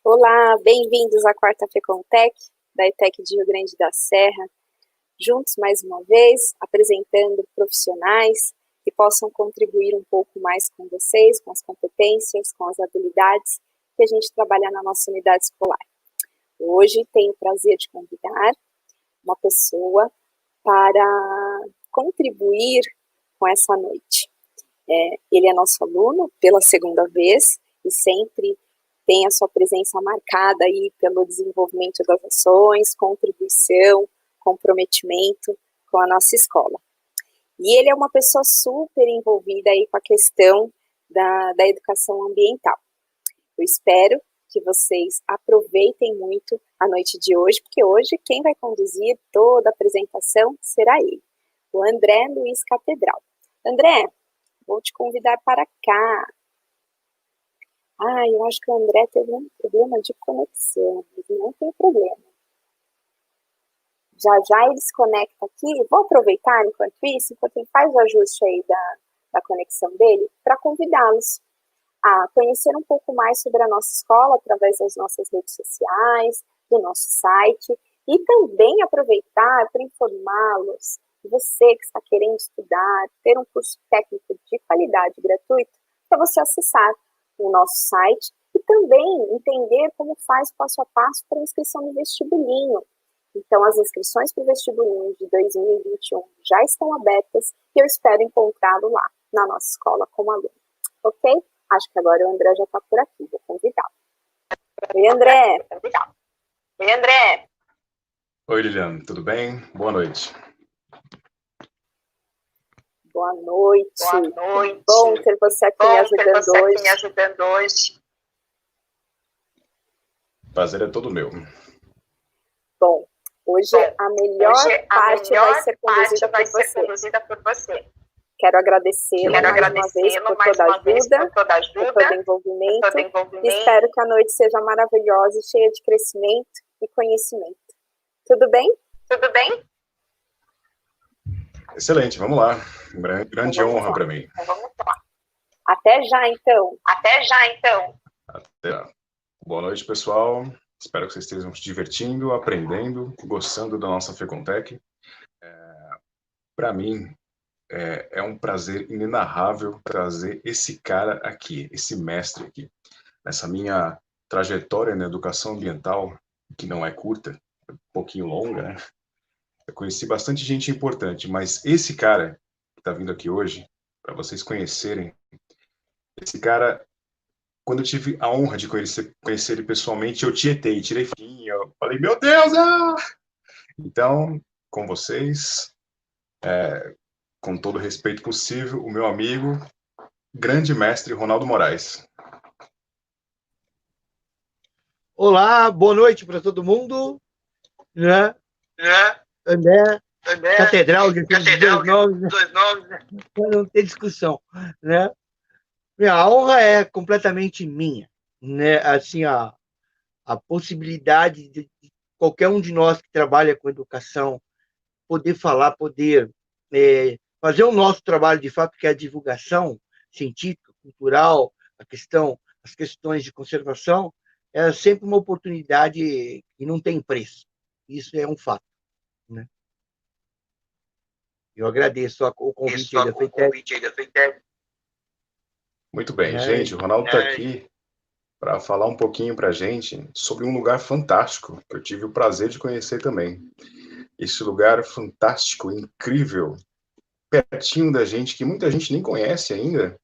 Olá, bem-vindos à quarta FECONTEC, da ETEC de Rio Grande da Serra. Juntos, mais uma vez, apresentando profissionais que possam contribuir um pouco mais com vocês, com as competências, com as habilidades que a gente trabalha na nossa unidade escolar. Hoje tenho o prazer de convidar uma pessoa para contribuir com essa noite. Ele é nosso aluno pela segunda vez e sempre tem a sua presença marcada aí pelo desenvolvimento das ações, contribuição, comprometimento com a nossa escola. E ele é uma pessoa super envolvida aí com a questão da educação ambiental. Eu espero que vocês aproveitem muito a noite de hoje, porque hoje quem vai conduzir toda a apresentação será ele, o André Luiz Catedral. André, vou te convidar para cá. Eu acho que o André teve um problema de conexão, mas não tem problema. Já ele se conecta aqui. Vou aproveitar enquanto ele faz o ajuste aí da conexão dele, para convidá-los a conhecer um pouco mais sobre a nossa escola através das nossas redes sociais, do nosso site, e também aproveitar para informá-los, você que está querendo estudar, ter um curso técnico de qualidade gratuito, para você acessar o nosso site e também entender como faz o passo a passo para a inscrição no vestibulinho. Então, as inscrições para o vestibulinho de 2021 já estão abertas e eu espero encontrá-lo lá, na nossa escola como aluno. Ok? Acho que agora o André já está por aqui, vou convidá-lo. Oi, André. Oi, André. Oi, Liliana, tudo bem? Boa noite. Boa noite. Boa noite. Bom ter você aqui me ajudando hoje. Prazer é todo meu. Bom, hoje a melhor parte vai ser conduzida por você. Quero agradecê-lo mais uma vez por toda a ajuda, por todo o envolvimento. E espero que a noite seja maravilhosa e cheia de crescimento e conhecimento. Tudo bem? Tudo bem? Excelente, vamos lá. Grande honra para mim. Então, vamos lá. Até já, então. Até já. Boa noite, pessoal. Espero que vocês estejam se divertindo, aprendendo, gostando da nossa FECONTEC. Para mim, é um prazer inenarrável trazer esse cara aqui, esse mestre aqui. Nessa minha trajetória na educação ambiental, que não é curta, é um pouquinho longa, né? Eu conheci bastante gente importante, mas esse cara que está vindo aqui hoje, para vocês conhecerem, esse cara, quando eu tive a honra de conhecer ele pessoalmente, eu tietei, tirei fim, eu falei, meu Deus! Então, com vocês, com todo o respeito possível, o meu amigo, grande mestre Ronaldo Moraes. Olá, boa noite para todo mundo. André Catedral, dois nomes, para não ter discussão, né? A honra é completamente minha, né? Assim, a possibilidade de qualquer um de nós que trabalha com educação poder falar, poder fazer o nosso trabalho de fato, que é a divulgação científica, cultural, as questões de conservação, é sempre uma oportunidade que não tem preço. Isso é um fato, né? Eu agradeço o convite da FEITEC. Muito bem, gente, o Ronaldo está aqui para falar um pouquinho para a gente sobre um lugar fantástico que eu tive o prazer de conhecer também. Esse lugar fantástico, incrível, pertinho da gente, que muita gente nem conhece ainda,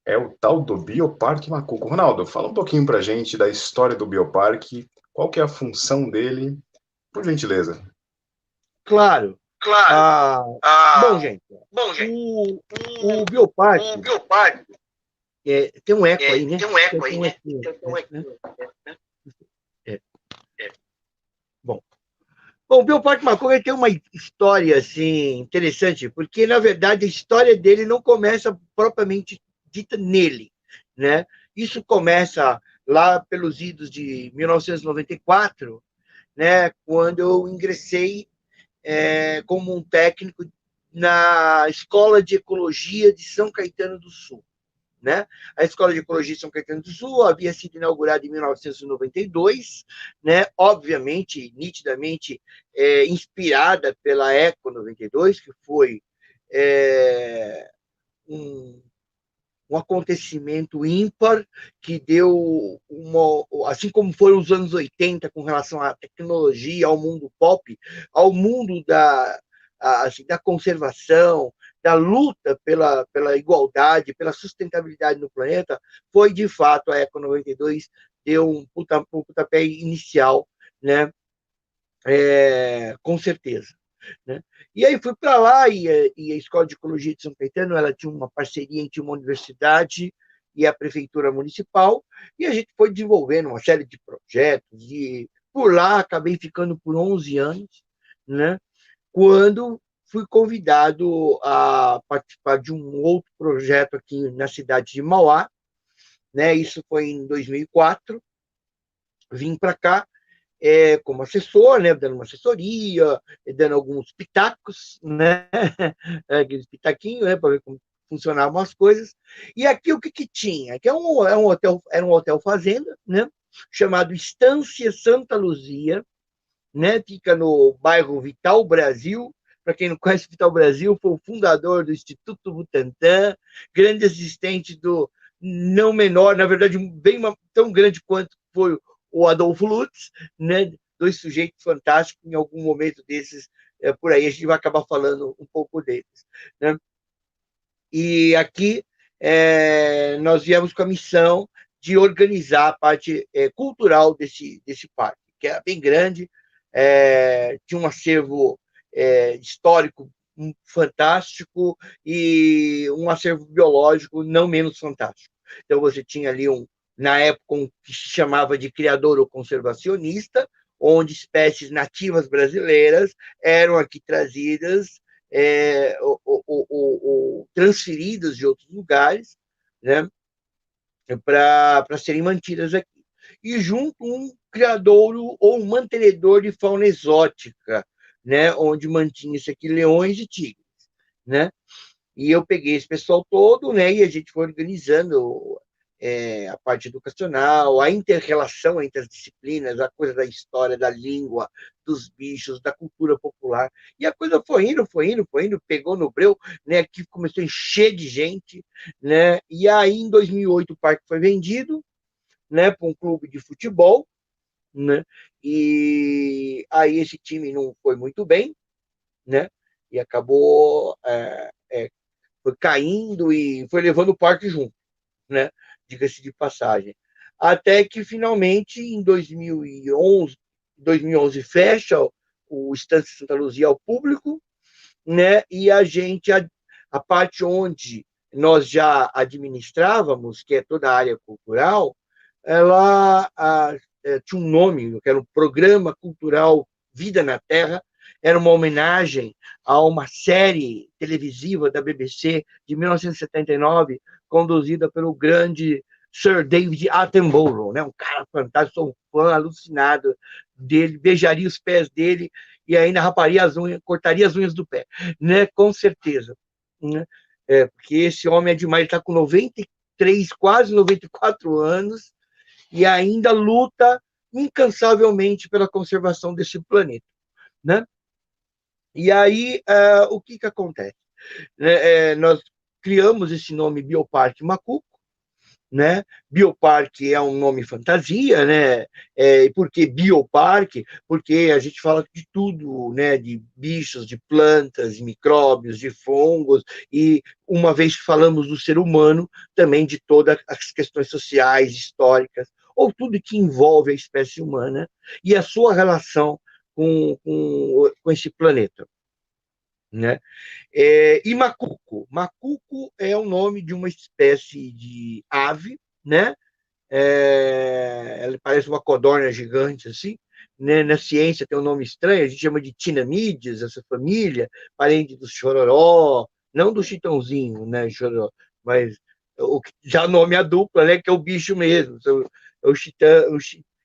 é o tal do Bioparque Macuco. Ronaldo, fala um pouquinho para a gente da história do Bioparque, qual que é a função dele, por gentileza. Claro. Bom, gente, o Bioparque tem um eco aí, né? Bom, o Bioparque Macuco tem uma história assim, interessante, porque, na verdade, a história dele não começa propriamente dita nele, né? Isso começa lá pelos idos de 1994, né? Quando eu ingressei como um técnico na Escola de Ecologia de São Caetano do Sul, né? A Escola de Ecologia de São Caetano do Sul havia sido inaugurada em 1992, né? Obviamente, nitidamente inspirada pela Eco 92, que foi um acontecimento ímpar que deu assim como foram os anos 80 com relação à tecnologia, ao mundo pop, ao mundo da conservação, da luta pela igualdade, pela sustentabilidade no planeta, foi de fato a Eco 92 deu um pontapé inicial, né? Com certeza. Né? E aí fui para lá e a Escola de Ecologia de São Caetano ela tinha uma parceria entre uma universidade e a prefeitura municipal e a gente foi desenvolvendo uma série de projetos e por lá acabei ficando por 11 anos, né? Quando fui convidado a participar de um outro projeto aqui na cidade de Mauá, né? Isso foi em 2004. Vim para cá como assessor, né, dando uma assessoria, dando alguns pitacos, né, aqueles pitaquinhos, né, para ver como funcionavam as coisas. E aqui o que tinha? Que era um hotel fazenda, né, chamado Estância Santa Luzia, né, fica no bairro Vital Brasil. Para quem não conhece Vital Brasil, foi o fundador do Instituto Butantan, grande assistente do não menor, na verdade, bem tão grande quanto foi o Adolfo Lutz, né? Dois sujeitos fantásticos, em algum momento desses, por aí, a gente vai acabar falando um pouco deles. Né? E aqui nós viemos com a missão de organizar a parte cultural desse parque, que era bem grande, tinha um acervo histórico fantástico e um acervo biológico não menos fantástico. Então, você tinha ali na época, um que se chamava de criador conservacionista, onde espécies nativas brasileiras eram aqui trazidas, transferidas de outros lugares, né, para serem mantidas aqui. E junto um criadouro ou um mantenedor de fauna exótica, né, onde mantinha-se aqui leões e tigres, né? E eu peguei esse pessoal todo, né, e a gente foi organizando a parte educacional, a inter-relação entre as disciplinas, a coisa da história, da língua, dos bichos, da cultura popular. E a coisa foi indo, pegou no breu, né, aqui começou a encher de gente, né, e aí em 2008 o parque foi vendido, né, para um clube de futebol, né, e aí esse time não foi muito bem, né, e acabou foi caindo e foi levando o parque junto, né? Diga-se de passagem. Até que, finalmente, em 2011 fecha o Estância Santa Luzia ao público, né? E a parte onde nós já administrávamos, que é toda a área cultural, ela tinha um nome, que era o Programa Cultural Vida na Terra, era uma homenagem a uma série televisiva da BBC de 1979, conduzida pelo grande Sir David Attenborough, né? Um cara fantástico, sou um fã alucinado dele, beijaria os pés dele e ainda raparia as unhas, cortaria as unhas do pé, né? Com certeza. Né? Porque esse homem é demais, ele está com 93, quase 94 anos e ainda luta incansavelmente pela conservação desse planeta. Né? E aí, o que acontece? Nós criamos esse nome Bioparque Macuco, né? Bioparque é um nome fantasia, né? Por que bioparque? Porque a gente fala de tudo, né? De bichos, de plantas, de micróbios, de fungos, e uma vez que falamos do ser humano, também de todas as questões sociais, históricas, ou tudo que envolve a espécie humana e a sua relação com esse planeta. Né? E macuco. Macuco é o nome de uma espécie de ave, né? Ela parece uma codorna gigante, assim. Né? Na ciência tem um nome estranho, a gente chama de tinamídeas, essa família, parente do chororó, não do chitãozinho, né, chororó, mas já nome a dupla, né, que é o bicho mesmo, o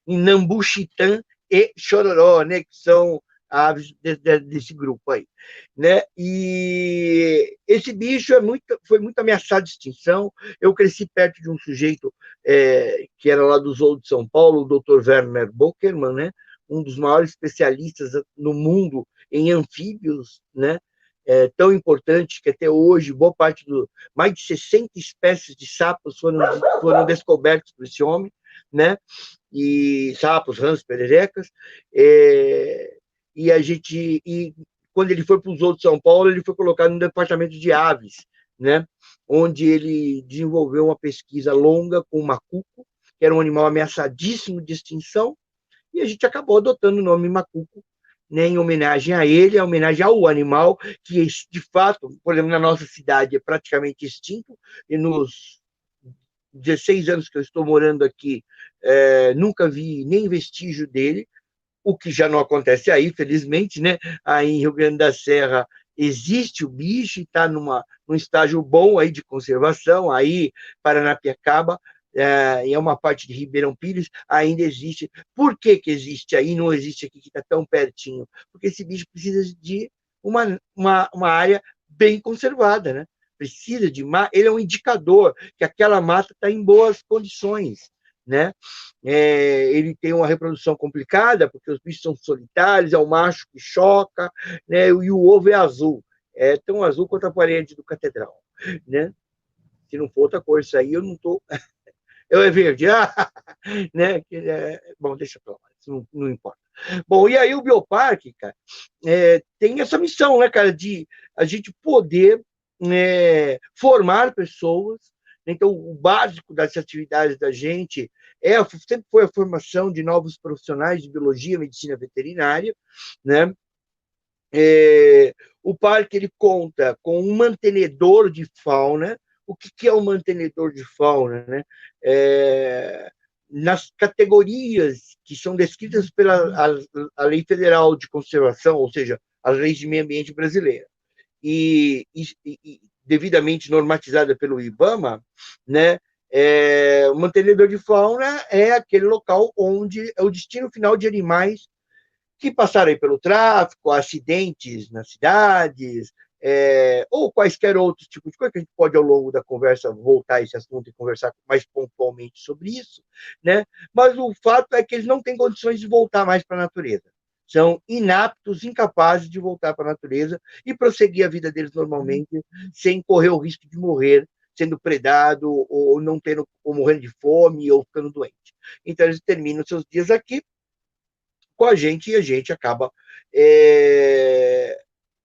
Inambu Chitã e Chororó, né, que são aves desse grupo aí, né? E esse bicho foi muito ameaçado de extinção. Eu cresci perto de um sujeito que era lá do Zoo de São Paulo, o Dr. Werner Bockermann, né? Um dos maiores especialistas no mundo em anfíbios, né? Tão importante que até hoje boa parte mais de 60 espécies de sapos foram descobertos por esse homem, né? E sapos, rãs, pererecas. E quando ele foi para o Zoo de São Paulo, ele foi colocado no departamento de aves, né? Onde ele desenvolveu uma pesquisa longa com o macuco, que era um animal ameaçadíssimo de extinção, e a gente acabou adotando o nome macuco, né, em homenagem a ele, em homenagem ao animal, que de fato, por exemplo, na nossa cidade é praticamente extinto, e nos 16 anos que eu estou morando aqui, nunca vi nem vestígio dele, o que já não acontece aí, felizmente, né? Aí em Rio Grande da Serra existe o bicho e está num estágio bom aí de conservação, aí Paranapiacaba, é uma parte de Ribeirão Pires, ainda existe. Por que que existe aí, não existe aqui, que está tão pertinho? Porque esse bicho precisa de uma área bem conservada, né? Precisa de ele é um indicador que aquela mata está em boas condições, né? Ele tem uma reprodução complicada, porque os bichos são solitários, é o macho que choca, né? E o ovo é azul, tão azul quanto a parede do catedral, né? Se não for outra cor, isso aí eu não estou. Eu é verde, né? Bom, deixa pra lá, isso não importa. Bom, e aí o Bioparque, cara, tem essa missão, né, cara, de a gente poder formar pessoas. Então, o básico das atividades da gente sempre foi a formação de novos profissionais de biologia, medicina veterinária, né? O parque ele conta com um mantenedor de fauna. O que é um mantenedor de fauna, né? Nas categorias que são descritas pela a Lei Federal de Conservação, ou seja, as leis de meio ambiente brasileira, e devidamente normatizada pelo IBAMA, né? O mantenedor de fauna é aquele local onde é o destino final de animais que passaram aí pelo tráfico, acidentes nas cidades, ou quaisquer outros tipos de coisa, que a gente pode, ao longo da conversa, voltar a esse assunto e conversar mais pontualmente sobre isso, né? Mas o fato é que eles não têm condições de voltar mais para a natureza. São inaptos, incapazes de voltar para a natureza e prosseguir a vida deles normalmente, sem correr o risco de morrer sendo predado, ou não tendo, ou morrendo de fome, ou ficando doente. Então, eles terminam seus dias aqui com a gente, e a gente acaba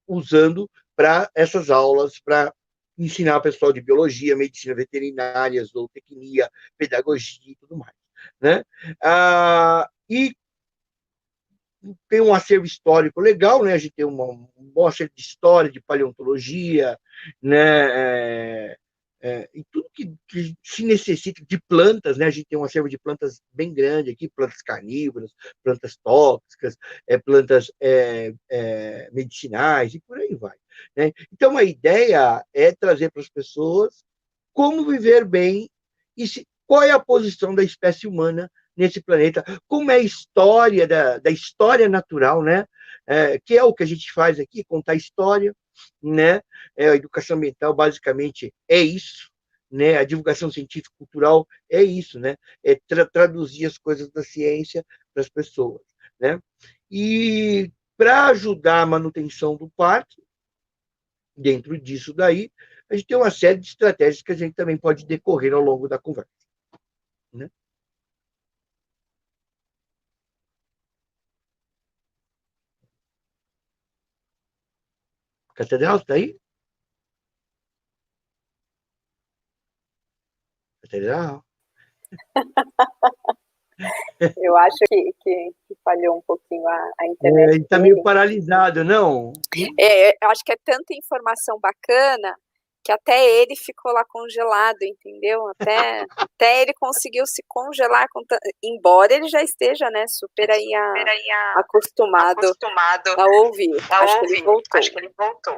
usando para essas aulas, para ensinar o pessoal de biologia, medicina veterinária, zootecnia, pedagogia e tudo mais, né? E tem um acervo histórico legal, né? A gente tem um bom acervo de história, de paleontologia, né? E tudo que se necessita de plantas, né? A gente tem um acervo de plantas bem grande aqui, plantas carnívoras, plantas tóxicas, plantas medicinais e por aí vai, né? Então, a ideia é trazer para as pessoas como viver bem e qual é a posição da espécie humana nesse planeta, como é a história da história natural, né? Que é o que a gente faz aqui, contar história, né? A educação ambiental basicamente é isso, né? A divulgação científica cultural é isso, né? Traduzir as coisas da ciência para as pessoas, né? E para ajudar a manutenção do parque, dentro disso daí, a gente tem uma série de estratégias que a gente também pode decorrer ao longo da conversa, né? Catedral, está aí? Catedral. Eu acho que falhou um pouquinho a internet. Ele está meio paralisado, não? Eu acho que é tanta informação bacana que até ele ficou lá congelado, entendeu? Até ele conseguiu se congelar, embora ele já esteja, né, super aí acostumado a ouvir. Acho que ele voltou.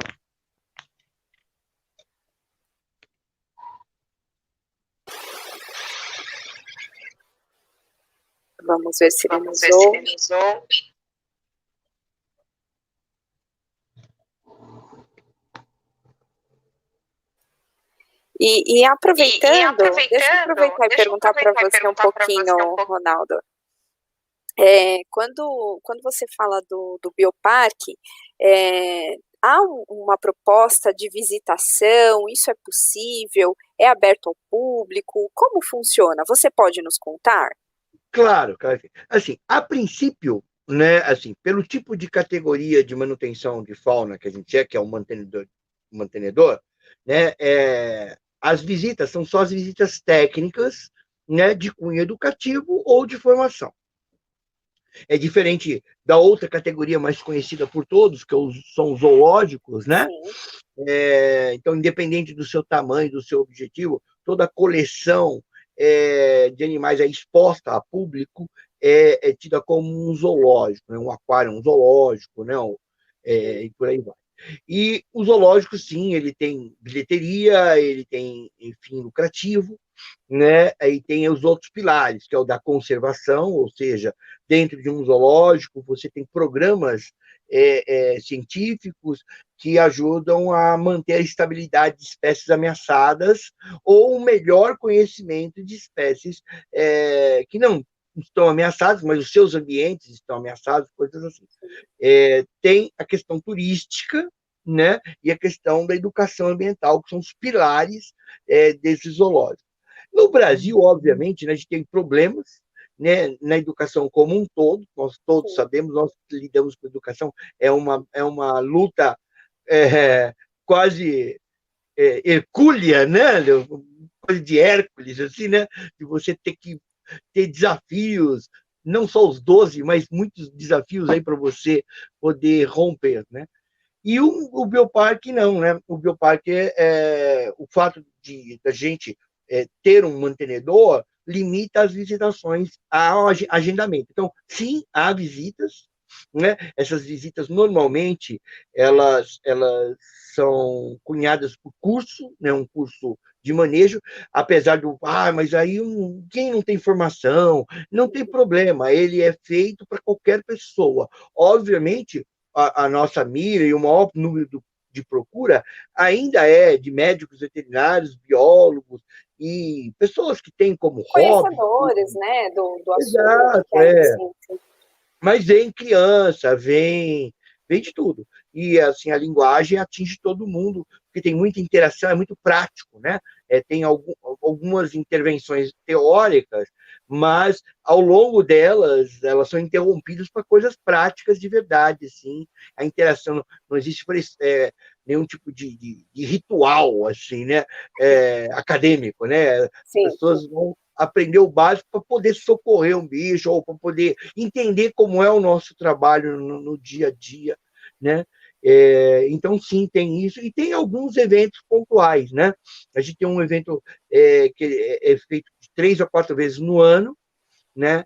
Vamos ver se ele nos ouve. E aproveitando, deixa eu aproveitar e perguntar para você um pouquinho, Ronaldo. Quando você fala do bioparque, há uma proposta de visitação? Isso é possível? É aberto ao público? Como funciona? Você pode nos contar? Claro, claro. Assim, a princípio, né, assim, pelo tipo de categoria de manutenção de fauna que a gente que é um mantenedor, né, as visitas são só as visitas técnicas, né, de cunho educativo ou de formação. É diferente da outra categoria mais conhecida por todos, que são os zoológicos, né? Então, independente do seu tamanho, do seu objetivo, toda a coleção de animais exposta a público é tida como um zoológico, né? Um aquário, um zoológico, né? E por aí vai. E o zoológico, sim, ele tem bilheteria, ele tem fim lucrativo, né? Aí tem os outros pilares, que é o da conservação, ou seja, dentro de um zoológico você tem programas científicos que ajudam a manter a estabilidade de espécies ameaçadas ou o melhor conhecimento de espécies que não estão ameaçadas, mas os seus ambientes estão ameaçados, coisas assim. Tem a questão turística, né, e a questão da educação ambiental, que são os pilares desses zoológicos. No Brasil, obviamente, né, a gente tem problemas, né, na educação como um todo, nós todos sabemos, nós lidamos com educação, é uma luta quase hercúlea, né, coisa de Hércules, assim, né, de você ter que ter desafios, não só os 12, mas muitos desafios aí para você poder romper, né? E o bioparque não, né? O bioparque o fato de a gente ter um mantenedor limita as visitações ao agendamento. Então, sim, há visitas, né? Essas visitas normalmente elas são cunhadas por curso, né? Um curso de manejo, apesar do mas aí quem não tem formação, não tem problema, ele é feito para qualquer pessoa. Obviamente, a nossa mira e o maior número de procura ainda é de médicos veterinários, biólogos e pessoas que têm como hobby. Conhecedores, né, do assunto. Exato, Mas vem criança, vem de tudo. E assim, a linguagem atinge todo mundo, porque tem muita interação, é muito prático, né? Tem algumas intervenções teóricas, mas ao longo delas, elas são interrompidas para coisas práticas de verdade, assim. A interação não existe nenhum tipo de ritual, assim, né? Acadêmico, né? As pessoas vão aprender o básico para poder socorrer um bicho ou para poder entender como é o nosso trabalho no dia a dia, né? Então, sim, tem isso. E tem alguns eventos pontuais, né? A gente tem um evento que é feito de 3 a 4 vezes no ano, né?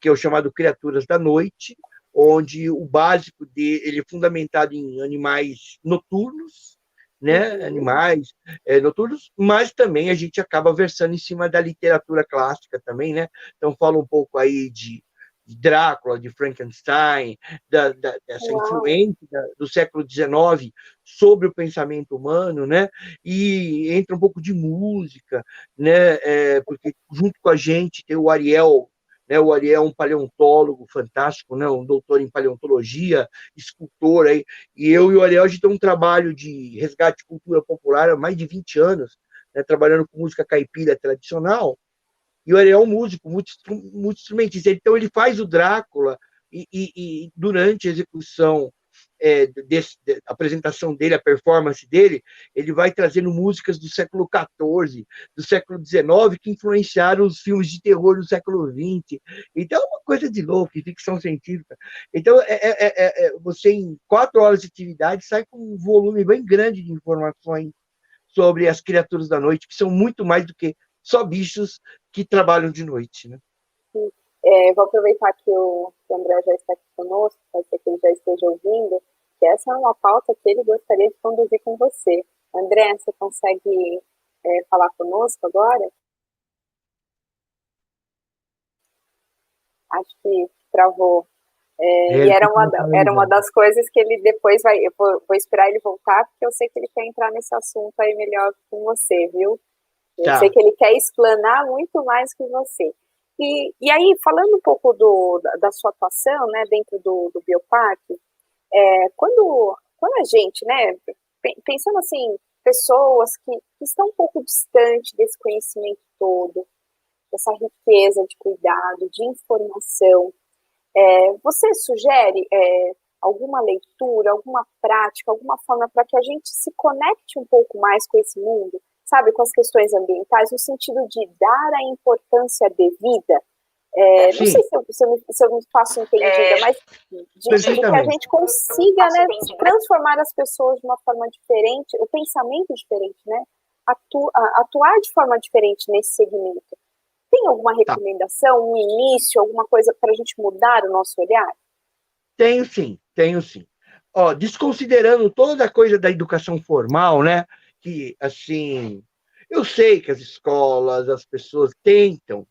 Que é o chamado Criaturas da Noite, onde o básico ele é fundamentado em animais noturnos, né? Animais noturnos, mas também a gente acaba versando em cima da literatura clássica também, né? Então fala um pouco aí de Drácula, de Frankenstein, dessa influência do século XIX sobre o pensamento humano, né? E entra um pouco de música, né? Porque junto com a gente tem o Ariel, né? O Ariel é um paleontólogo fantástico, né? Um doutor em paleontologia, escultor aí, e eu e o Ariel a gente tem um trabalho de resgate de cultura popular há mais de 20 anos, né? Trabalhando com música caipira tradicional. E o Ariel é um músico, muito instrumentista. Então, ele faz o Drácula e durante a execução a apresentação dele, a performance dele, ele vai trazendo músicas do século XIV, do século XIX, que influenciaram os filmes de terror do século XX. Então, é uma coisa de louco, ficção científica. Então, você, em 4 horas de atividade, sai com um volume bem grande de informações sobre as criaturas da noite, que são muito mais do que só bichos que trabalham de noite, né? Vou aproveitar que o André já está aqui conosco, pode ser que ele já esteja ouvindo, que essa é uma pauta que ele gostaria de conduzir com você. André, você consegue falar conosco agora? Acho que travou. E era uma das coisas que ele depois vai... Eu vou esperar ele voltar, porque eu sei que ele quer entrar nesse assunto aí melhor com você, viu? Eu sei que ele quer explanar muito mais que você. E aí, falando um pouco da sua atuação, né, dentro do Bioparque, quando a gente, né, pensando assim, pessoas que estão um pouco distantes desse conhecimento todo, dessa riqueza de cuidado, de informação, você sugere alguma leitura, alguma prática, alguma forma para que a gente se conecte um pouco mais com esse mundo, sabe, com as questões ambientais, no sentido de dar a importância devida? Não sei se eu me faço entendida, mas de que a gente consiga, né, transformar as pessoas de uma forma diferente, o pensamento diferente, né? Atuar de forma diferente nesse segmento. Tem alguma recomendação, um início, alguma coisa para a gente mudar o nosso olhar? Tenho sim. Ó, desconsiderando toda a coisa da educação formal, né? Que, assim, eu sei que as escolas, as pessoas tentam,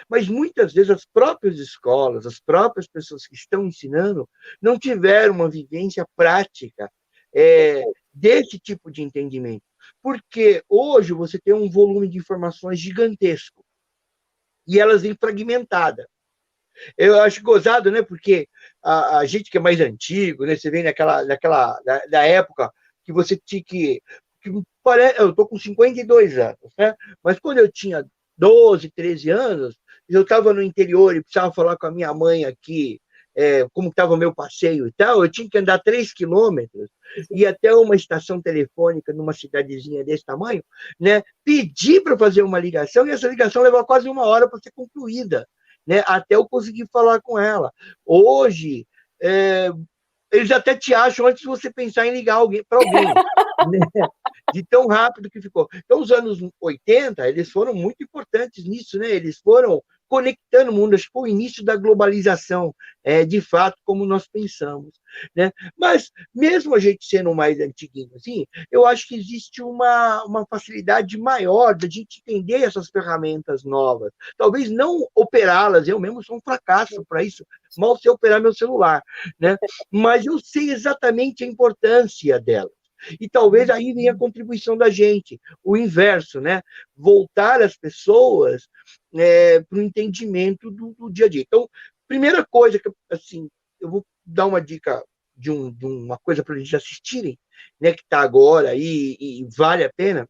mas muitas vezes as próprias escolas, as próprias pessoas que estão ensinando, não tiveram uma vivência prática desse tipo de entendimento. Porque hoje você tem um volume de informações gigantesco e elas vêm fragmentadas. Eu acho gozado, né? Porque a gente que é mais antigo, né? Você vem da época que você tinha eu estou com 52 anos, né? Mas quando eu tinha 12, 13 anos, eu estava no interior e precisava falar com a minha mãe aqui, como estava o meu passeio e tal, eu tinha que andar 3 quilômetros, ir até uma estação telefônica numa cidadezinha desse tamanho, né? Pedir para fazer uma ligação, e essa ligação levou quase 1 hora para ser concluída, né? Até eu conseguir falar com ela. Hoje, eles até te acham antes de você pensar em ligar para alguém, né? De tão rápido que ficou. Então, os anos 80, eles foram muito importantes nisso, né? Eles foram conectando o mundo, acho que foi o início da globalização, de fato, como nós pensamos, né? Mas, mesmo a gente sendo mais antiguinho, assim, eu acho que existe uma facilidade maior da gente entender essas ferramentas novas. Talvez não operá-las, eu mesmo sou um fracasso para isso, mal sei operar meu celular, né? Mas eu sei exatamente a importância delas. E talvez aí venha a contribuição da gente, o inverso, né? Voltar as pessoas para o entendimento do dia a dia. Então, primeira coisa que, assim, eu vou dar uma dica de uma coisa para eles assistirem, né? Que está agora e vale a pena.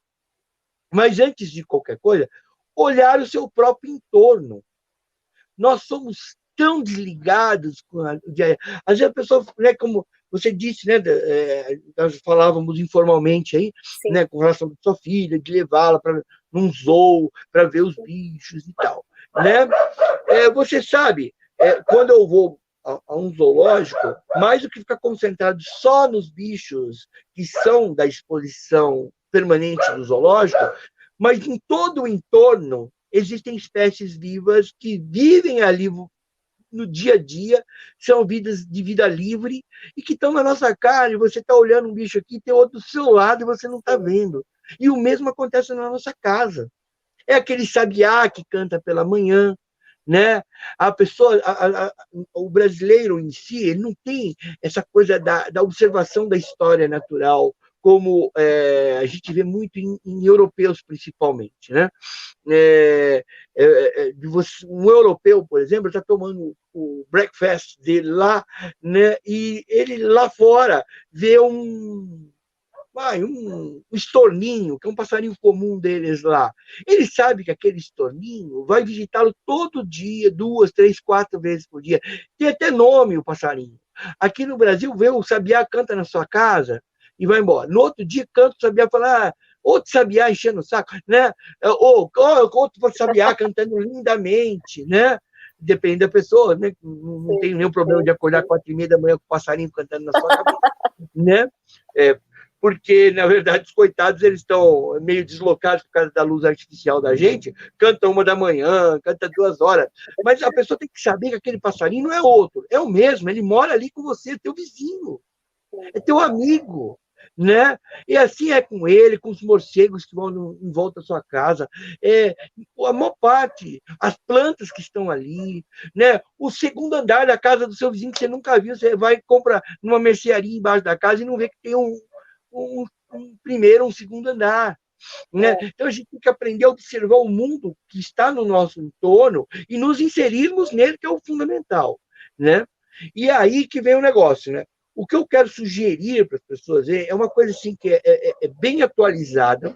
Mas antes de qualquer coisa, olhar o seu próprio entorno. Nós somos tão desligados com o dia a dia. Às vezes a pessoa, né, como você disse, né, nós falávamos informalmente aí, né, com relação à sua filha, de levá-la para num zoo, para ver os bichos e tal, né? Você sabe, quando eu vou a um zoológico, mais do que ficar concentrado só nos bichos que são da exposição permanente do zoológico, mas em todo o entorno existem espécies vivas que vivem ali no dia a dia, são vidas de vida livre e que estão na nossa cara, e você está olhando um bicho aqui, tem outro do seu lado e você não está vendo. E o mesmo acontece na nossa casa. É aquele sabiá que canta pela manhã, né? A pessoa, o brasileiro em si, ele não tem essa coisa da observação da história natural, como a gente vê muito em europeus, principalmente, né? Um europeu, por exemplo, está tomando o breakfast dele lá, né? E ele lá fora vê um estorninho, que é um passarinho comum deles lá. Ele sabe que aquele estorninho vai visitá-lo todo dia, 2, 3, 4 vezes por dia. Tem até nome o passarinho. Aqui no Brasil, vê o sabiá canta na sua casa e vai embora. No outro dia, canta o sabiá e fala, outro sabiá enchendo o saco, né? Ou outro sabiá cantando lindamente, né? Depende da pessoa, né? Não tem nenhum problema de acordar 4h30 da manhã com o passarinho cantando na sua cabeça, né? Porque, na verdade, os coitados, eles estão meio deslocados por causa da luz artificial da gente, canta 1 da manhã, canta 2 horas, mas a pessoa tem que saber que aquele passarinho não é outro, é o mesmo, ele mora ali com você, é teu vizinho, é teu amigo, né? E assim é com ele, com os morcegos que vão em volta da sua casa, a maior parte, as plantas que estão ali, né? O segundo andar da casa do seu vizinho que você nunca viu, você vai e compra numa mercearia embaixo da casa e não vê que tem um primeiro, um segundo andar. né? Então, a gente tem que aprender a observar o mundo que está no nosso entorno e nos inserirmos nele, que é o fundamental, né? E aí que vem o negócio, né? O que eu quero sugerir para as pessoas é uma coisa assim que é bem atualizada,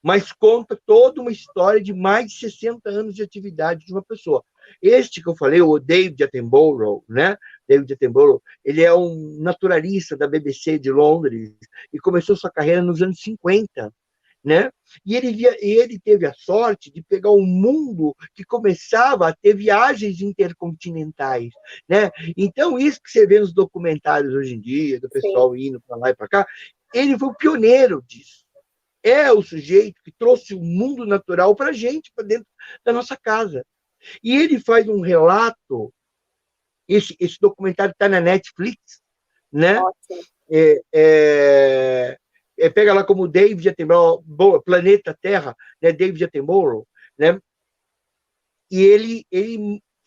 mas conta toda uma história de mais de 60 anos de atividade de uma pessoa. Este que eu falei, o David Attenborough, né? David Attenborough, ele é um naturalista da BBC de Londres e começou sua carreira nos anos 50, né? E ele teve a sorte de pegar um mundo que começava a ter viagens intercontinentais, né? Então, isso que você vê nos documentários hoje em dia, do pessoal indo para lá e para cá, ele foi o pioneiro disso. É o sujeito que trouxe o mundo natural para a gente, para dentro da nossa casa. E ele faz um relato, esse documentário está na Netflix, né? Pega lá como David Attenborough, Planeta Terra, né? David Attenborough, né? E ele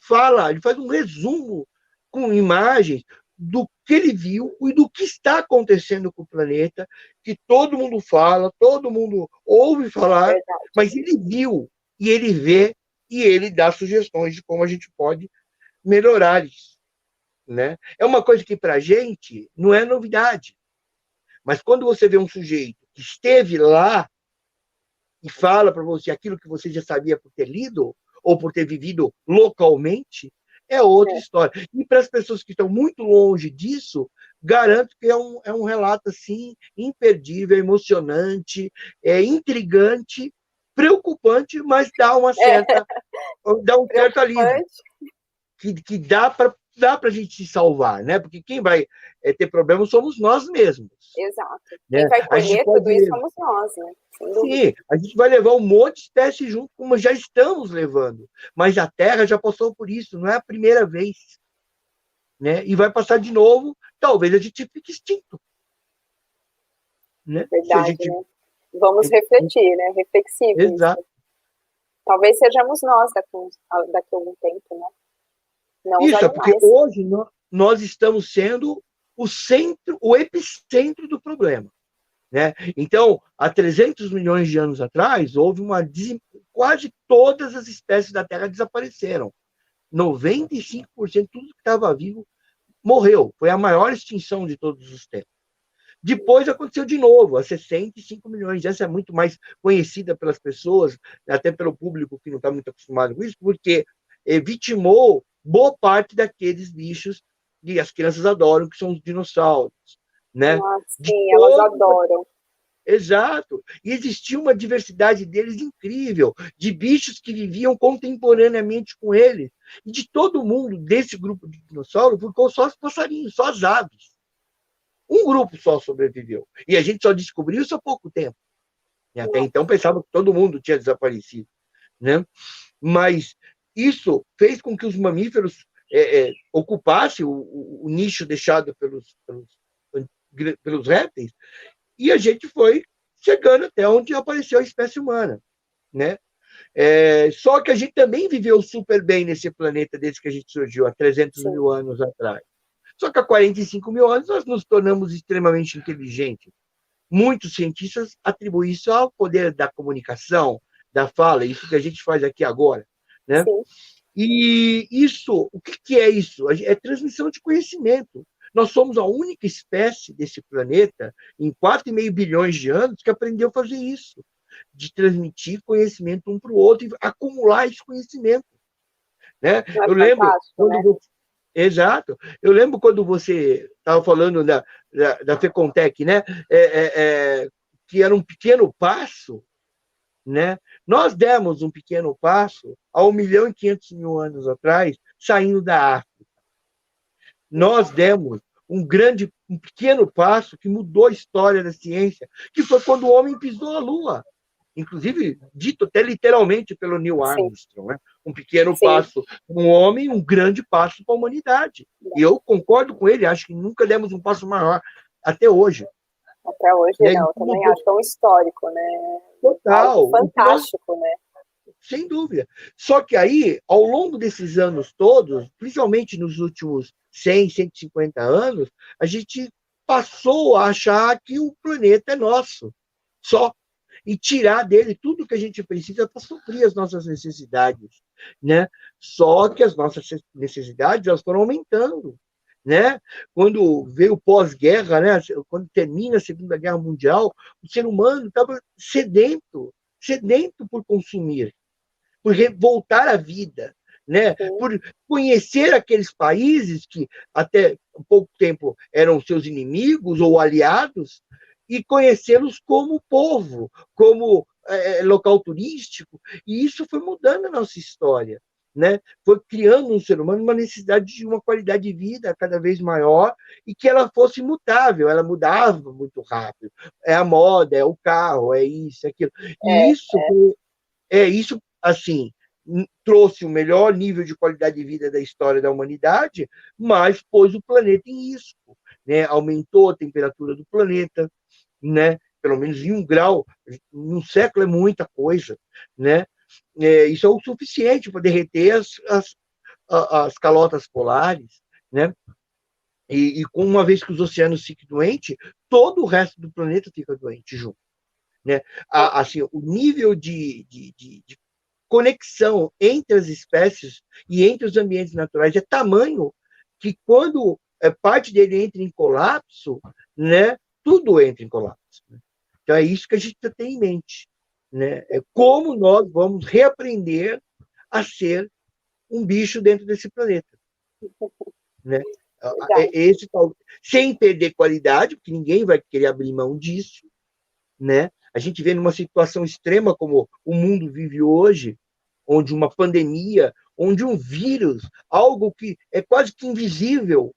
faz um resumo com imagens do que ele viu e do que está acontecendo com o planeta, que todo mundo fala, todo mundo ouve falar, mas ele viu, e ele vê, e ele dá sugestões de como a gente pode melhorar isso, né? É uma coisa que, para a gente, não é novidade. Mas quando você vê um sujeito que esteve lá e fala para você aquilo que você já sabia por ter lido ou por ter vivido localmente, é outra história. E para as pessoas que estão muito longe disso, garanto que é um relato assim imperdível, emocionante, intrigante, preocupante, mas dá um certo alívio que dá para a gente se salvar, né? Porque quem vai ter problema somos nós mesmos. Exato. Né? Quem vai colher tudo isso somos nós, né? Sim, a gente vai levar um monte de espécies junto, como já estamos levando. Mas a Terra já passou por isso, não é a primeira vez. Né? E vai passar de novo, talvez a gente fique extinto. Né? Verdade, né? Vamos refletir, né? Reflexivo. Exato. Isso. Talvez sejamos nós daqui a algum tempo, né? Não isso, porque hoje nós estamos sendo o epicentro do problema. Né? Então, há 300 milhões de anos atrás, houve quase todas as espécies da Terra desapareceram. 95% de tudo que estava vivo morreu. Foi a maior extinção de todos os tempos. Depois aconteceu de novo, há 65 milhões. Essa é muito mais conhecida pelas pessoas, até pelo público que não está muito acostumado com isso, porque vitimou boa parte daqueles bichos que as crianças adoram, que são os dinossauros. Né? Sim, elas adoram. Exato. E existia uma diversidade deles incrível, de bichos que viviam contemporaneamente com eles. E de todo mundo, desse grupo de dinossauros, ficou só os passarinhos, só as aves. Um grupo só sobreviveu. E a gente só descobriu isso há pouco tempo. E até então pensava que todo mundo tinha desaparecido. Né? Mas isso fez com que os mamíferos ocupassem o nicho deixado pelos répteis, e a gente foi chegando até onde apareceu a espécie humana, né? Só que a gente também viveu super bem nesse planeta desde que a gente surgiu, há 300 mil anos atrás. Só que há 45 mil anos nós nos tornamos extremamente inteligentes. Muitos cientistas atribuem isso ao poder da comunicação, da fala, isso que a gente faz aqui agora, né? E isso, o que é isso? É transmissão de conhecimento. Nós somos a única espécie desse planeta, em 4,5 bilhões de anos, que aprendeu a fazer isso, de transmitir conhecimento um para o outro e acumular esse conhecimento. Né? Eu lembro quando Exato. Eu lembro quando você estava falando da Fecontech, né? Que era um pequeno passo, né? Nós demos um pequeno passo há 1.500.000 anos atrás, saindo da África. Nós demos um pequeno passo que mudou a história da ciência, que foi quando o homem pisou a Lua. Inclusive, dito até literalmente pelo Neil Armstrong, né? Um pequeno passo para um homem, um grande passo para a humanidade. E eu concordo com ele, acho que nunca demos um passo maior até hoje. Até hoje, não, eu também acho que é um histórico, né? Total. Algo fantástico, né? Sem dúvida. Só que aí, ao longo desses anos todos, principalmente nos últimos 100, 150 anos, a gente passou a achar que o planeta é nosso. Só. e tirar dele tudo que a gente precisa para suprir as nossas necessidades, né? Só que as nossas necessidades elas foram aumentando, né? Quando veio o pós-guerra, né? Quando termina a Segunda Guerra Mundial, o ser humano estava sedento por consumir, por voltar à vida, né? Por conhecer aqueles países que até pouco tempo eram seus inimigos ou aliados e conhecê-los como povo, como local turístico, e isso foi mudando a nossa história, né? Foi criando no ser humano uma necessidade de uma qualidade de vida cada vez maior e que ela fosse mutável, ela mudava muito rápido. É a moda, é o carro, é isso, é aquilo. E isso, assim, trouxe o melhor nível de qualidade de vida da história da humanidade, mas pôs o planeta em risco, né? Aumentou a temperatura do planeta, né? Pelo menos em 1 grau, num século é muita coisa, né? Isso é o suficiente para derreter as calotas polares, né? E uma vez que os oceanos fiquem doentes, todo o resto do planeta fica doente junto, né? Assim, o nível de conexão entre as espécies e entre os ambientes naturais é tamanho que quando parte dele entra em colapso, né, tudo entra em colapso. Né? Então é isso que a gente tem em mente, né? É como nós vamos reaprender a ser um bicho dentro desse planeta, né? Esse, sem perder qualidade, porque ninguém vai querer abrir mão disso, né? A gente vê numa situação extrema como o mundo vive hoje, onde uma pandemia, onde um vírus, algo que é quase que invisível,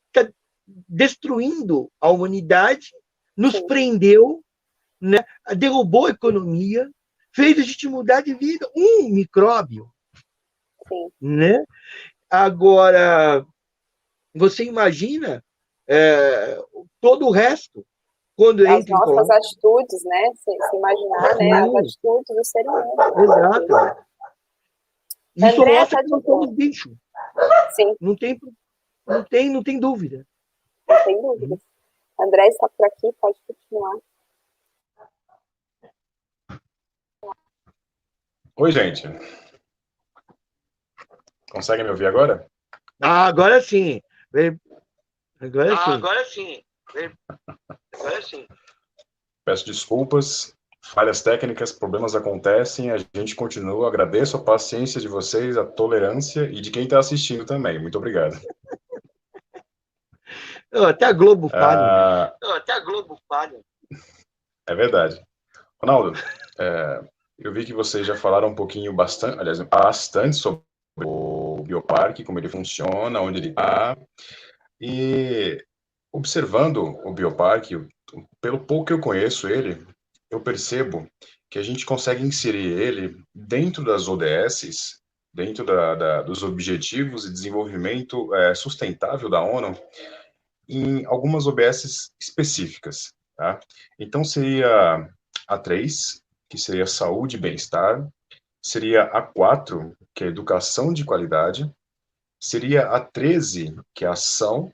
está destruindo a humanidade, nos prendeu, né? Derrubou a economia, fez a gente mudar de vida. Um micróbio. Sim. Né? Agora, você imagina todo o resto, quando as entra em nossas colapso. atitudes, né? Se imaginar, né? As atitudes do ser humano. Exato. Isso André, mostra que nós somos bicho. Sim. Não tem dúvida. Não tem dúvida. André está por aqui, pode continuar. Oi, gente. Consegue me ouvir agora? Agora sim. Agora sim. Peço desculpas, falhas técnicas, problemas acontecem, a gente continua. Agradeço a paciência de vocês, a tolerância e de quem está assistindo também. Muito obrigado. Até a Globo falha. É verdade. Ronaldo, eu vi que vocês já falaram um pouquinho, bastante sobre o Bioparque, como ele funciona, onde ele está. E observando o Bioparque, pelo pouco que eu conheço ele, eu percebo que a gente consegue inserir ele dentro das ODSs, dentro dos Objetivos de Desenvolvimento Sustentável da ONU, em algumas OBSs específicas. Tá? Então, seria a 3, que seria Saúde e Bem-Estar, seria a 4, que é Educação de Qualidade, seria a 13, que é Ação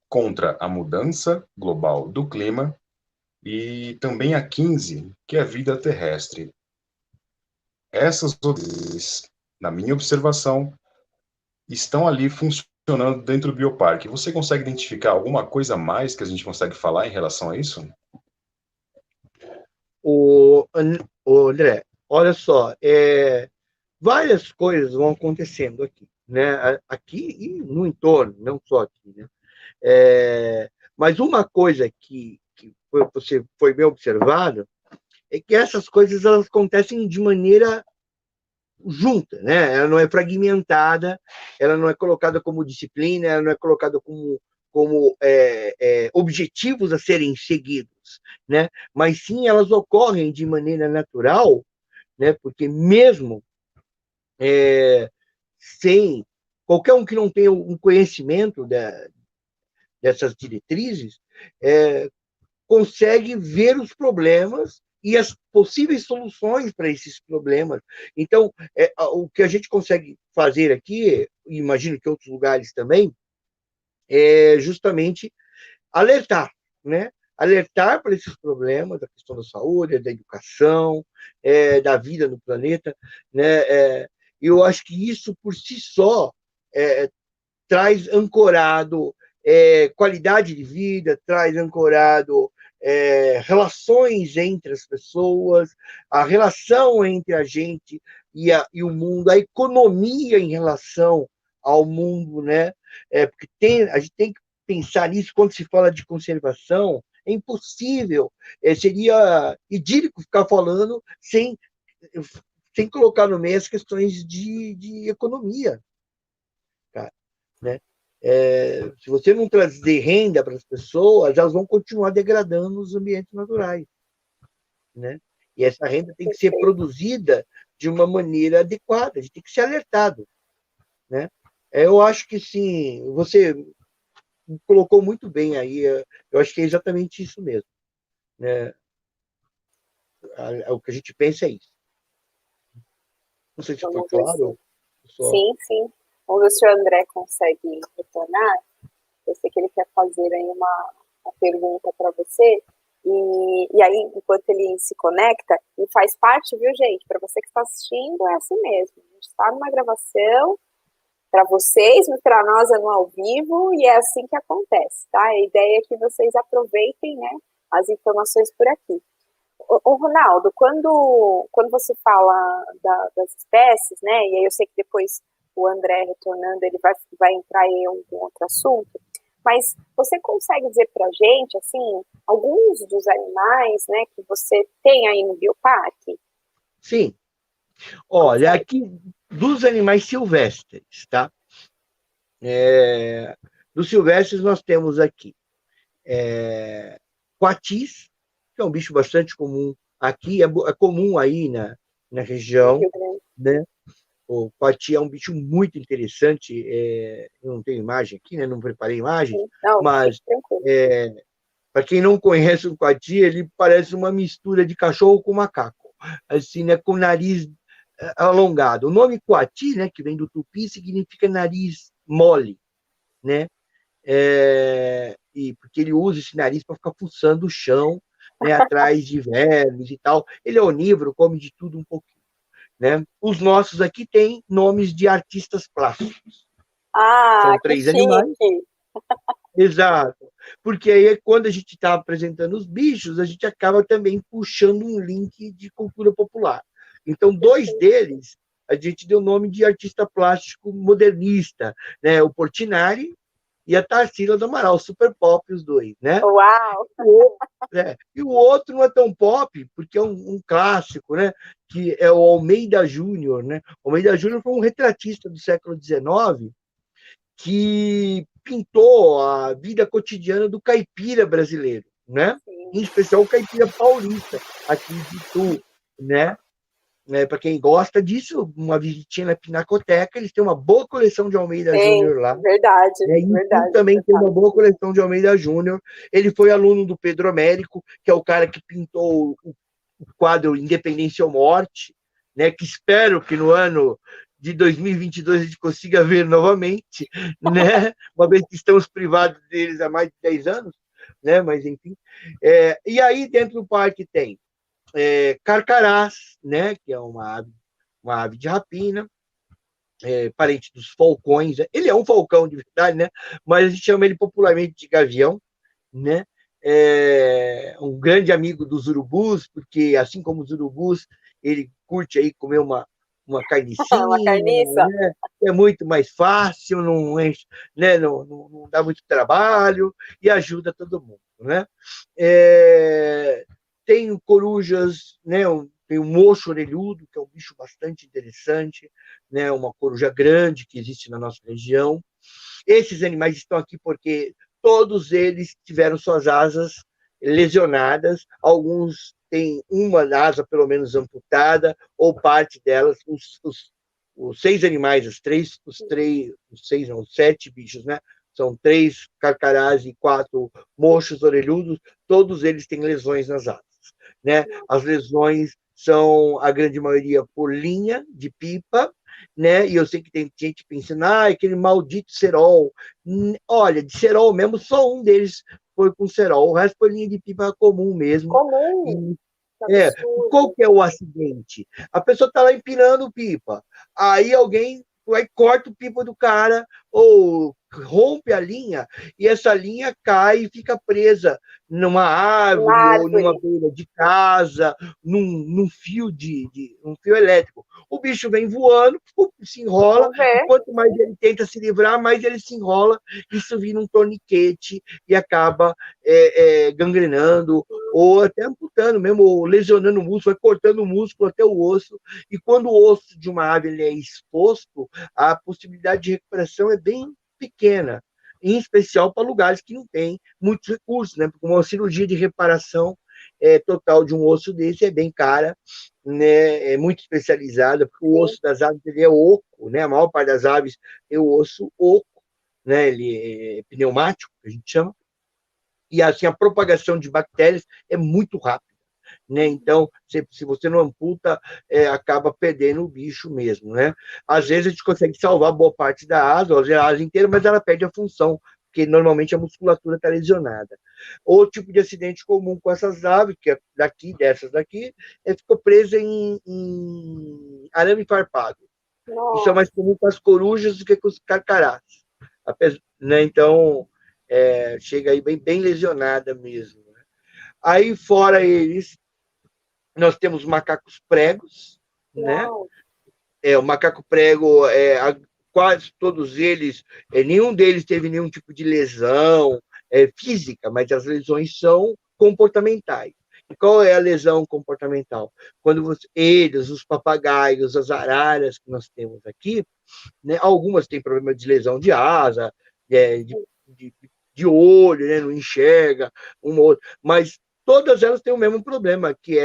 contra a Mudança Global do Clima, e também a 15, que é a Vida Terrestre. Essas ODSs, na minha observação, estão ali funcionando dentro do Bioparque. Você consegue identificar alguma coisa a mais que a gente consegue falar em relação a isso? André, olha só, várias coisas vão acontecendo aqui, né? Aqui e no entorno, não só aqui, né? Mas uma coisa que foi bem observado é que essas coisas elas acontecem de maneira junta, né? Ela não é fragmentada, ela não é colocada como disciplina, ela não é colocada como objetivos a serem seguidos, né? Mas sim elas ocorrem de maneira natural, né? Porque mesmo sem qualquer um que não tenha um conhecimento dessas diretrizes consegue ver os problemas e as possíveis soluções para esses problemas. Então, o que a gente consegue fazer aqui, imagino que outros lugares também, é justamente alertar, né? alertar para esses problemas, da questão da saúde, da educação, da vida no planeta, né? Eu acho que isso, por si só, traz ancorado qualidade de vida, traz ancorado relações entre as pessoas, a relação entre a gente e o mundo, a economia em relação ao mundo, né? Porque a gente tem que pensar nisso quando se fala de conservação. É impossível, seria idílico ficar falando sem colocar no meio as questões de economia, cara, né? Se você não trazer renda para as pessoas, elas vão continuar degradando os ambientes naturais, né? E essa renda tem que ser produzida de uma maneira adequada, a gente tem que ser alertado, né? Eu acho que sim, você colocou muito bem aí, eu acho que é exatamente isso mesmo, né? O que a gente pensa é isso. Não sei se foi claro. Sim, sim. Vamos ver se o André consegue retornar. Eu sei que ele quer fazer aí uma pergunta para você. E aí, enquanto ele se conecta, e faz parte, viu, gente? Para você que está assistindo, é assim mesmo. A gente está numa gravação para vocês, mas para nós é no ao vivo, e é assim que acontece, tá? A ideia é que vocês aproveitem, né, as informações por aqui. Ô, Ronaldo, quando você fala das espécies, né, e aí eu sei que depois o André retornando, ele vai entrar em algum outro assunto, mas você consegue dizer para a gente, assim, alguns dos animais, né, que você tem aí no bioparque? Sim. Olha, aqui, dos animais silvestres, tá? Dos silvestres nós temos aqui coatis, que é um bicho bastante comum aqui, é comum aí na região, né? O coati é um bicho muito interessante, eu não tenho imagem aqui, né? Não preparei imagem, mas para quem não conhece o coati, ele parece uma mistura de cachorro com macaco, assim, né? Com nariz alongado. O nome coati, né? Que vem do tupi, significa nariz mole, né? E porque ele usa esse nariz para ficar fuçando o chão, né, atrás de vermes e tal. Ele é onívoro, come de tudo um pouquinho, né? Os nossos aqui têm nomes de artistas plásticos. São 3 animais. Exato. Porque aí, quando a gente está apresentando os bichos, a gente acaba também puxando um link de cultura popular. Então, 2 deles, a gente deu o nome de artista plástico modernista, né? O Portinari e a Tarsila do Amaral, super pop os 2, né? Uau! E o outro não é tão pop, porque é um clássico, né? Que é o Almeida Júnior, né? O Almeida Júnior foi um retratista do século XIX que pintou a vida cotidiana do caipira brasileiro, né? Em especial o caipira paulista, aqui de Itu, né? Para quem gosta disso, uma visitinha na Pinacoteca, eles têm uma boa coleção de Almeida Júnior lá. Verdade, verdade. Também tem uma boa coleção de Almeida Júnior. Ele foi aluno do Pedro Américo, que é o cara que pintou o quadro Independência ou Morte, né? Que espero que no ano de 2022 a gente consiga ver novamente, né? Uma vez que estamos privados deles há mais de 10 anos, né? Mas enfim. E aí dentro do parque tem carcarás, né? Que é uma ave de rapina, parente dos falcões. Ele é um falcão de verdade, né? Mas a gente chama ele popularmente de gavião, né? Um grande amigo dos urubus, porque assim como os urubus, ele curte aí comer uma carnicinha, uma carniça. Né? É muito mais fácil, não enche, né? Não dá muito trabalho e ajuda todo mundo, né? Tem corujas, né? Tem o mocho orelhudo, que é um bicho bastante interessante, né? Uma coruja grande que existe na nossa região. Esses animais estão aqui porque todos eles tiveram suas asas lesionadas, alguns têm uma asa pelo menos amputada, ou parte delas. Os 6 animais, os 7 bichos, né? São 3 carcarás e 4 mochos orelhudos, todos eles têm lesões nas asas, né? As lesões são, a grande maioria, por linha de pipa, né? E eu sei que tem gente pensando, aquele maldito cerol. Olha, de cerol mesmo, só um deles foi com cerol. O resto foi linha de pipa comum mesmo. Comum? Qual que é o acidente? A pessoa está lá empinando pipa, aí alguém vai corta o pipa do cara ou rompe a linha e essa linha cai e fica presa numa árvore ou numa beira de casa, num fio um fio elétrico. O bicho vem voando, se enrola, e quanto mais ele tenta se livrar, mais ele se enrola, isso vira um torniquete e acaba gangrenando, ou até amputando mesmo, ou lesionando o músculo, vai cortando o músculo até o osso, e quando o osso de uma ave ele é exposto, a possibilidade de recuperação é bem pequena, em especial para lugares que não têm muitos recursos, né? Porque uma cirurgia de reparação total de um osso desse é bem cara, né? É muito especializada, porque o osso das aves ele é oco, né? A maior parte das aves tem o osso oco, né? Ele é pneumático, que a gente chama, e assim a propagação de bactérias é muito rápida, né? Então, se você não amputa, acaba perdendo o bicho mesmo, né? Às vezes a gente consegue salvar boa parte da asa, ou a asa inteira, mas ela perde a função, porque normalmente a musculatura está lesionada. Outro tipo de acidente comum com essas aves, que é dessas daqui, ficou presa em arame farpado. Nossa. Isso é mais comum com as corujas do que com os carcarás, né? Então, chega aí bem lesionada mesmo, né? Aí, fora eles, nós temos macacos pregos, né? O macaco prego, quase todos eles, nenhum deles teve nenhum tipo de lesão física, mas as lesões são comportamentais. E qual é a lesão comportamental? Quando eles, os papagaios, as araras que nós temos aqui, né, algumas têm problema de lesão de asa, de olho, né, não enxerga, uma ou outra, mas todas elas têm o mesmo problema, que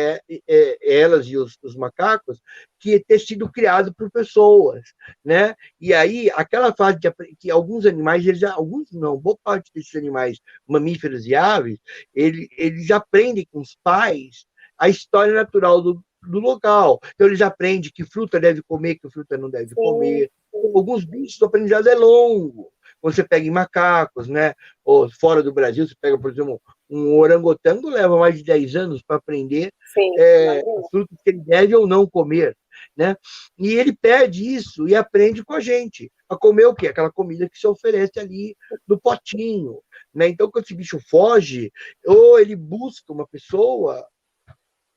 elas e os macacos, que é ter sido criado por pessoas, né? E aí, aquela fase que alguns animais, alguns não, boa parte desses animais, mamíferos e aves, eles aprendem com os pais a história natural do local. Então, eles aprendem que fruta deve comer, que fruta não deve comer. Alguns bichos, o aprendizado é longo. Quando você pega em macacos, né? Ou fora do Brasil, você pega, por exemplo, um orangotango, leva mais de 10 anos para aprender as frutas que ele deve ou não comer, né? E ele pede isso e aprende com a gente a comer o quê? Aquela comida que se oferece ali no potinho, né? Então, quando esse bicho foge, ou ele busca uma pessoa,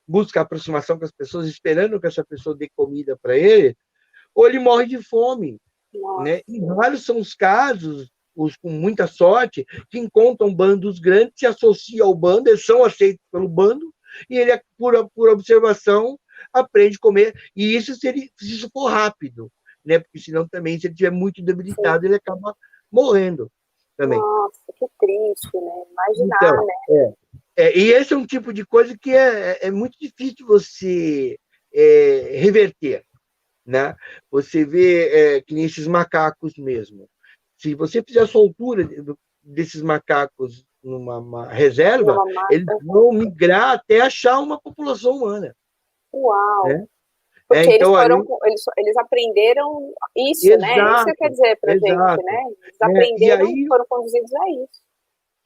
busca aproximação com as pessoas, esperando que essa pessoa dê comida para ele, ou ele morre de fome, né? E vários são os casos, os com muita sorte, que encontram bandos grandes, se associam ao bando, eles são aceitos pelo bando, e ele, por observação, aprende a comer. E isso se isso for rápido, né? Porque senão também, se ele estiver muito debilitado, ele acaba morrendo também. Nossa, que triste, né? Imaginar, então, né? E esse é um tipo de coisa que é muito difícil você reverter, né? Você vê que nem esses macacos mesmo. Se você fizer a soltura desses macacos numa reserva, eles vão migrar até achar uma população humana. Uau! Né? Porque então, eles aprenderam isso, exato, né? Isso que quer dizer para a gente, né? Eles aprenderam e foram conduzidos a isso.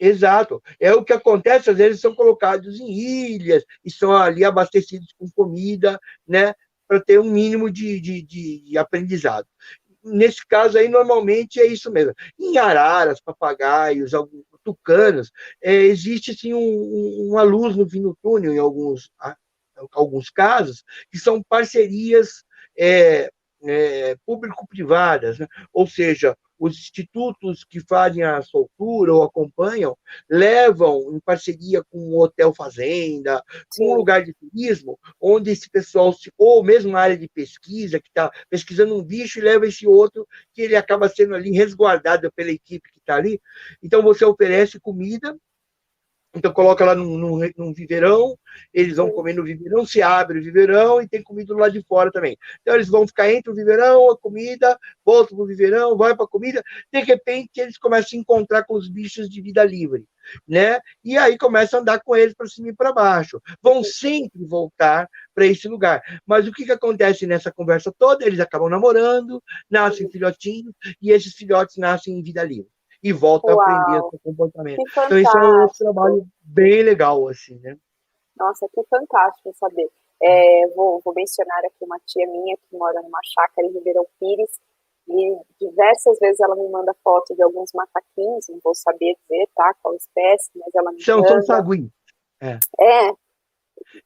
Exato. É o que acontece, às vezes são colocados em ilhas e são ali abastecidos com comida, né? Para ter um mínimo de aprendizado. Nesse caso aí, normalmente é isso mesmo. Em araras, papagaios, tucanos, existe assim, uma luz no fim do túnel em alguns casos, que são parcerias público-privadas, né? Ou seja, os institutos que fazem a soltura ou acompanham, levam em parceria com um hotel fazenda, com um lugar de turismo, onde esse pessoal, ou mesmo a área de pesquisa, que está pesquisando um bicho e leva esse outro, que ele acaba sendo ali resguardado pela equipe que está ali. Então, você oferece comida, então coloca lá num viveirão, eles vão comer no viveirão, se abre o viveirão e tem comida do lado de fora também. Então eles vão ficar entre o viveirão, a comida, voltam para o viveirão, vai para a comida, de repente eles começam a encontrar com os bichos de vida livre, né? E aí começam a andar com eles para cima e para baixo. Vão sempre voltar para esse lugar. Mas o que acontece nessa conversa toda? Eles acabam namorando, nascem filhotinhos, e esses filhotes nascem em vida livre. e volta a aprender Uau, esse comportamento. que Então, isso é um outro fantástico. trabalho bem legal, assim, né? Nossa, que fantástico saber. Vou mencionar aqui uma tia minha que mora numa chácara em Ribeirão Pires, e diversas vezes ela me manda foto de alguns macaquinhos, não vou saber dizer, tá, qual espécie, mas ela me São manda. saguinhos. É, É,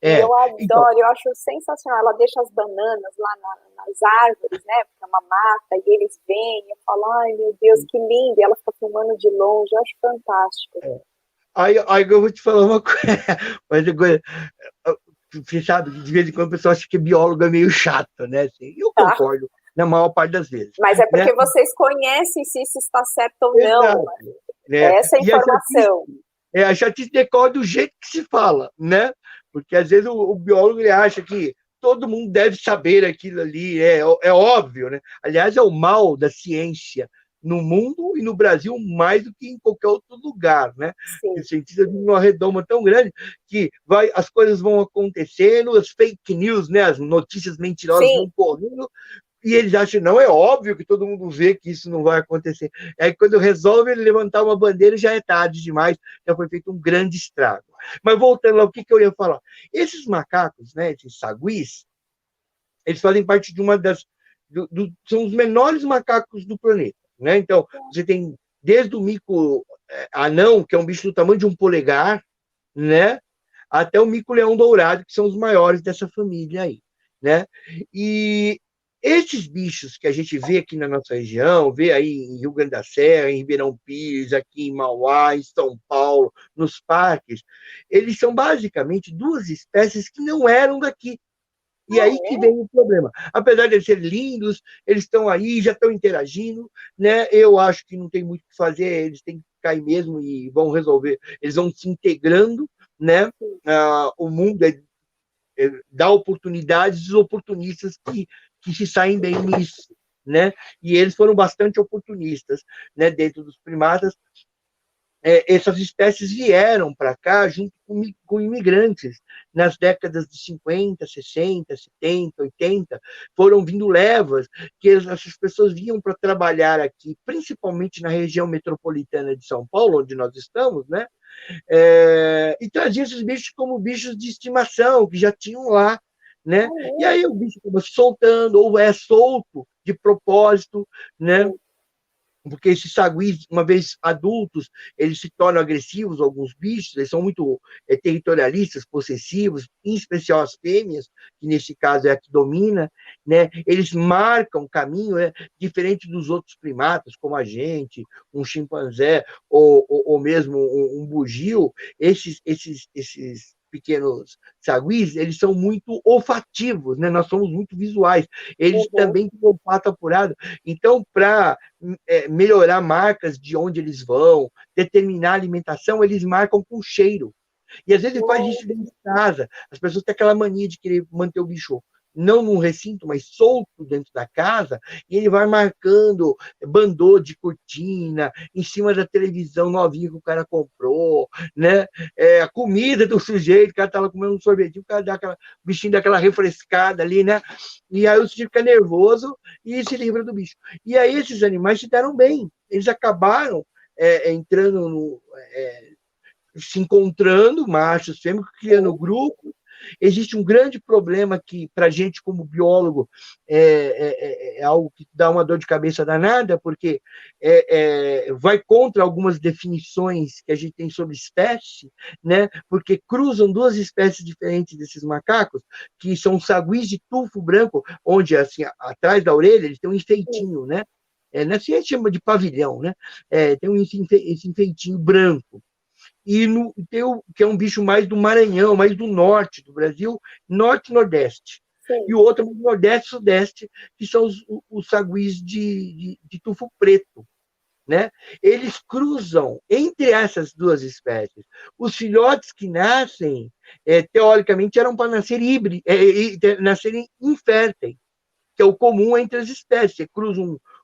e é. eu Então, adoro, eu acho sensacional. Ela deixa as bananas lá nas árvores, né? Porque é uma mata, e eles vêm, eu falo, ai meu Deus, que lindo, e ela fica filmando de longe, eu acho fantástico. aí eu vou te falar uma coisa, mas você sabe, de vez em quando o pessoal acha que biólogo é meio chato, né? Assim, eu Tá? concordo, na maior parte das vezes, Mas é né? porque vocês conhecem se isso está certo ou não. Exato, né? Essa é a E informação. a chatice decorre do jeito que se fala, né? Porque às vezes o biólogo ele acha que todo mundo deve saber aquilo ali, é óbvio, né? Aliás, é o mal da ciência no mundo e no Brasil mais do que em qualquer outro lugar, né? Sim, Os cientistas vivem numa redoma tão grande que as coisas vão acontecendo, as fake news, né? As notícias mentirosas sim, vão correndo, e eles acham, não, é óbvio que todo mundo vê que isso não vai acontecer. Aí, quando resolve levantar uma bandeira, já é tarde demais, já foi feito um grande estrago. Mas voltando ao que eu ia falar. Esses macacos, né, esses saguis, eles fazem parte de uma das... são os menores macacos do planeta. Né? Então, você tem desde o mico anão, que é um bicho do tamanho de um polegar, né, até o mico-leão dourado, que são os maiores dessa família aí. Né? E esses bichos que a gente vê aqui na nossa região, vê aí em Rio Grande da Serra, em Ribeirão Pires, aqui em Mauá, em São Paulo, nos parques, eles são basicamente duas espécies que não eram daqui. E aí que vem o problema. Apesar de eles serem lindos, eles estão aí, já estão interagindo, né? Eu acho que não tem muito o que fazer, eles têm que ficar aí mesmo e vão resolver. Eles vão se integrando, né? O mundo dá oportunidades aos oportunistas que se saem bem nisso, né? E eles foram bastante oportunistas, né? Dentro dos primatas, essas espécies vieram para cá junto com imigrantes. Nas décadas de 50, 60, 70, 80, foram vindo levas que essas pessoas vinham para trabalhar aqui, principalmente na região metropolitana de São Paulo, onde nós estamos, né? E traziam esses bichos como bichos de estimação, que já tinham lá. Né? E aí o bicho acaba se soltando, ou é solto de propósito, né? Porque esses saguis, uma vez adultos, eles se tornam agressivos, alguns bichos, eles são muito territorialistas, possessivos, em especial as fêmeas, que nesse caso é a que domina, né? Eles marcam caminho, né? Diferente dos outros primatas, como a gente, um chimpanzé, ou mesmo um bugio, esses pequenos saguis, eles são muito olfativos, né? Nós somos muito visuais. Eles também têm olfato apurado. Então, para melhorar marcas de onde eles vão, determinar a alimentação, eles marcam com cheiro. E às vezes ele faz isso dentro de casa. As pessoas têm aquela mania de querer manter o bicho não num recinto, mas solto dentro da casa, e ele vai marcando bandô de cortina, em cima da televisão novinha que o cara comprou, né? A comida do sujeito, o cara tá lá comendo um sorvetinho, o cara dá o bichinho daquela refrescada ali, né? E aí o sujeito fica nervoso e se livra do bicho. E aí esses animais se deram bem, eles acabaram entrando se encontrando, machos, fêmeas, criando grupos. Existe um grande problema que, para a gente, como biólogo, é algo que dá uma dor de cabeça danada, porque vai contra algumas definições que a gente tem sobre espécie, né? Porque cruzam duas espécies diferentes desses macacos, que são saguis de tufo branco, onde, assim, atrás da orelha, eles têm um enfeitinho, né? Na ciência chama de pavilhão, né? Tem esse enfeitinho branco. E tem que é um bicho mais do Maranhão, mais do norte do Brasil, norte e nordeste. sim. E o outro mais do nordeste e sudeste, que são os saguis de tufo preto. Né? Eles cruzam entre essas duas espécies. Os filhotes que nascem, teoricamente, eram para nascerem inférteis, que é o comum entre as espécies. Você cruza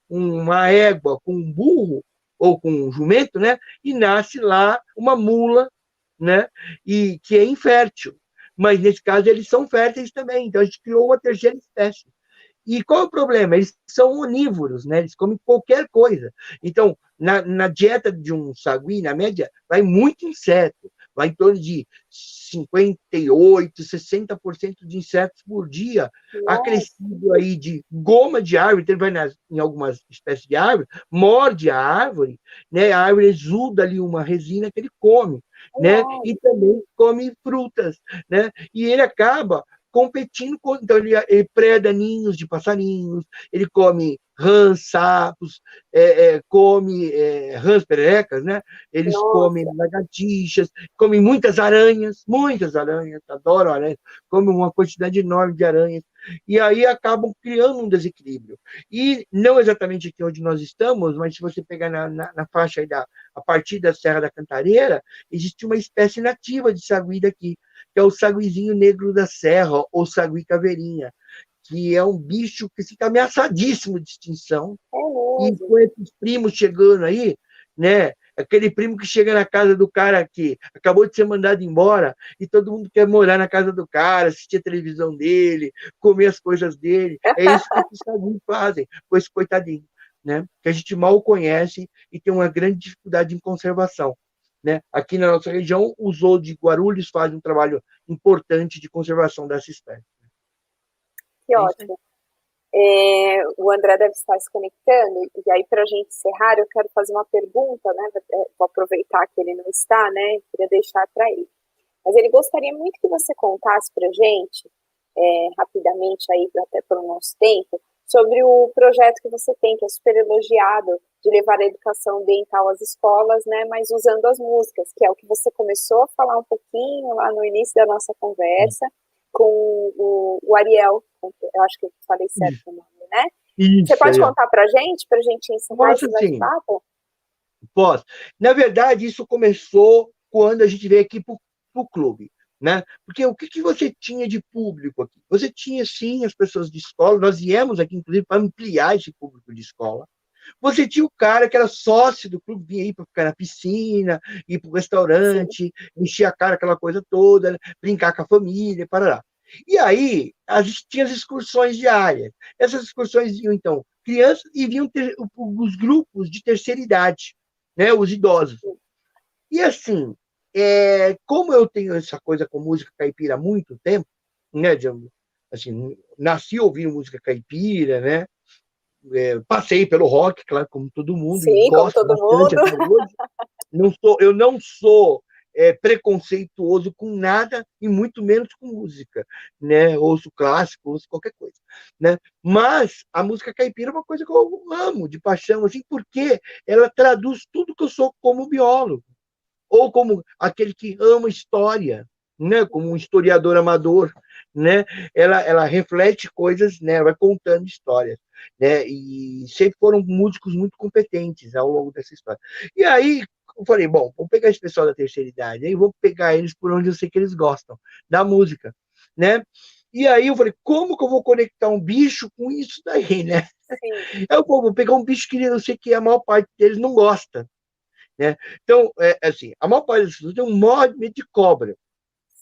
uma égua com um burro, ou com um jumento, né? E nasce lá uma mula, né? E que é infértil. Mas, nesse caso, eles são férteis também. Então, a gente criou uma terceira espécie. E qual é o problema? Eles são onívoros, né? Eles comem qualquer coisa. Então, na dieta de um sagui, na média, vai muito inseto, vai em torno de 58%, 60% de insetos por dia, acrescido aí de goma de árvore, então ele vai em algumas espécies de árvore, morde a árvore, né? A árvore exuda ali uma resina que ele come, né? E também come frutas, né? E ele acaba competindo com, então ele preda ninhos de passarinhos, ele come rãs, sapos, come rãs pererecas, né? Eles comem lagartixas, comem muitas aranhas, adoram aranhas, comem uma quantidade enorme de aranhas, e aí acabam criando um desequilíbrio. E não exatamente aqui onde nós estamos, mas se você pegar na faixa aí a partir da Serra da Cantareira, existe uma espécie nativa de sagui daqui, que é o saguizinho negro da serra, ou sagui caveirinha, que é um bicho que fica ameaçadíssimo de extinção. E com esses primos chegando aí, né? Aquele primo que chega na casa do cara que acabou de ser mandado embora e todo mundo quer morar na casa do cara, assistir a televisão dele, comer as coisas dele. É isso que esses saguis fazem com esse coitadinho, né? Que a gente mal conhece e tem uma grande dificuldade em conservação. Né? Aqui na nossa região, o Zoo de Guarulhos faz um trabalho importante de conservação dessa espécie. Que ótimo. O André deve estar se conectando, e aí, para a gente encerrar, eu quero fazer uma pergunta, né? Vou aproveitar que ele não está, né? Queria deixar para ele. Mas ele gostaria muito que você contasse para a gente, rapidamente, aí, até pelo nosso tempo, sobre o projeto que você tem, que é super elogiado, de levar a educação ambiental às escolas, né, mas usando as músicas, que é o que você começou a falar um pouquinho lá no início da nossa conversa, com o Ariel, eu acho que eu falei certo o nome, né? Isso, você pode contar para a gente ensinar esse bate-papo? Posso. Na verdade, isso começou quando a gente veio aqui para o clube. Né? Porque o que você tinha de público aqui? Você tinha, sim, as pessoas de escola, nós viemos aqui, inclusive, para ampliar esse público de escola. Você tinha o cara que era sócio do clube, vinha aí para ficar na piscina, ir para o restaurante, encher a cara, aquela coisa toda, né? Brincar com a família, parará. E aí, a gente tinha as excursões diárias. Essas excursões iam, então, crianças e vinham os grupos de terceira idade, né? Os idosos. E assim, como eu tenho essa coisa com música caipira há muito tempo, né, assim, nasci ouvindo música caipira, né, passei pelo rock, claro, como todo mundo, sim, gosto como todo bastante mundo. até hoje. Eu não sou preconceituoso com nada e muito menos com música, né, ouço clássico, ouço qualquer coisa, né, mas a música caipira é uma coisa que eu amo de paixão, assim, porque ela traduz tudo que eu sou como biólogo, ou como aquele que ama história, né? Como um historiador amador, né? Ela reflete coisas, né? Vai contando histórias, né? E sempre foram músicos muito competentes ao longo dessa história. E aí eu falei, bom, vou pegar esse pessoal da terceira idade, aí vou pegar eles por onde eu sei que eles gostam, da música, né? E aí eu falei, como que eu vou conectar um bicho com isso daí, né? Eu vou pegar um bicho que eu sei que a maior parte deles não gosta, né? Então, assim, a maior parte das pessoas tem um maior medo de cobra.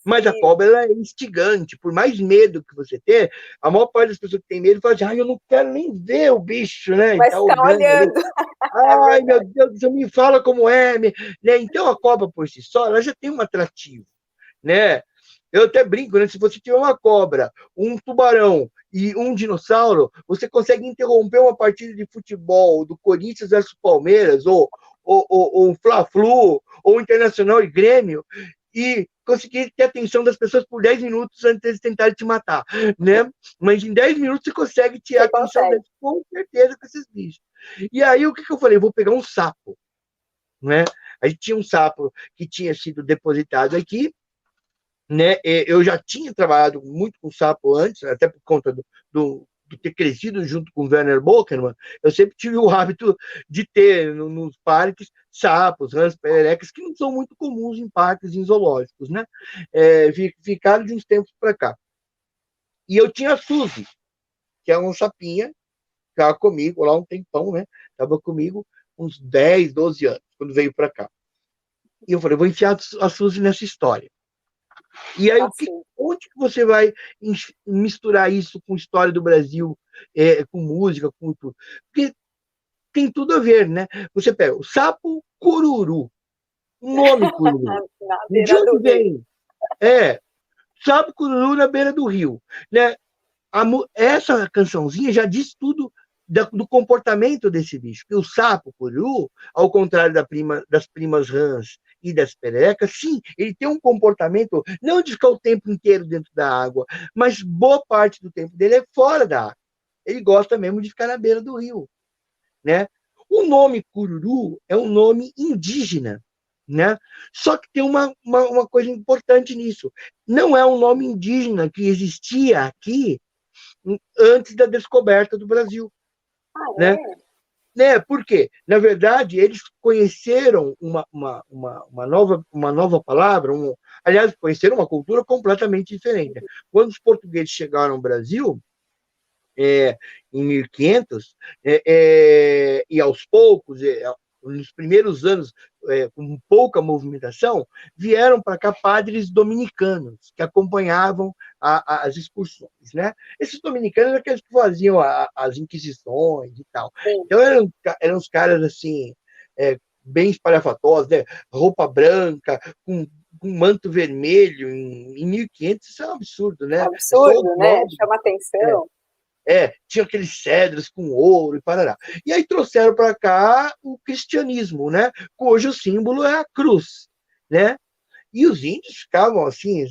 Mas a cobra ela é instigante. Por mais medo que você ter, a maior parte das pessoas que tem medo fala assim, eu não quero nem ver o bicho, né? Mas tá olhando. Ai, meu Deus, você me fala como é. Né? Então, a cobra por si só, ela já tem um atrativo, né? Eu até brinco, né? Se você tiver uma cobra, um tubarão e um dinossauro, você consegue interromper uma partida de futebol do Corinthians versus Palmeiras, ou um Fla-Flu, ou Internacional e Grêmio, e conseguir ter a atenção das pessoas por 10 minutos antes de tentarem te matar, né? Mas em 10 minutos você consegue tirar a atenção deles, com certeza, com esses bichos. E aí, o que eu falei? Vou pegar um sapo, né? A gente tinha um sapo que tinha sido depositado aqui, né? Eu já tinha trabalhado muito com sapo antes, até por conta de ter crescido junto com o Werner Bockerman. Eu sempre tive o hábito de ter nos parques sapos, rãs, pererecas, que não são muito comuns em parques, em zoológicos, né? Ficaram de uns tempos para cá. E eu tinha a Suzy, que é uma sapinha, que estava comigo lá um tempão, né? Estava comigo uns 10, 12 anos, quando veio para cá. E eu falei, vou enfiar a Suzy nessa história. E aí, onde que você vai misturar isso com história do Brasil, com música, com tudo? Porque tem tudo a ver, né? Você pega o sapo cururu, o nome cururu. De onde vem? Sapo cururu na beira do rio, né? Essa cançãozinha já diz tudo do comportamento desse bicho. Que o sapo cururu, ao contrário das primas rãs e das perecas, sim, ele tem um comportamento não de ficar o tempo inteiro dentro da água, mas boa parte do tempo dele é fora da água. Ele gosta mesmo de ficar na beira do rio, né? O nome cururu é um nome indígena, né? Só que tem uma coisa importante nisso. Não é um nome indígena que existia aqui antes da descoberta do Brasil. Né? Por quê? Na verdade, eles conheceram uma nova palavra, aliás, conheceram uma cultura completamente diferente. Quando os portugueses chegaram ao Brasil, em 1500, e aos poucos, nos primeiros anos, com pouca movimentação, vieram para cá padres dominicanos, que acompanhavam as excursões. Né? Esses dominicanos eram aqueles que faziam as inquisições e tal. Sim. Então, eram os caras assim, bem espalhafatosos, né? Roupa branca, com manto vermelho, em 1500, isso é um absurdo, né? Absurdo, né? Chama atenção. Tinha aqueles cedros com ouro e parará. E aí trouxeram para cá o cristianismo, né? Cujo símbolo é a cruz, né? E os índios ficavam assim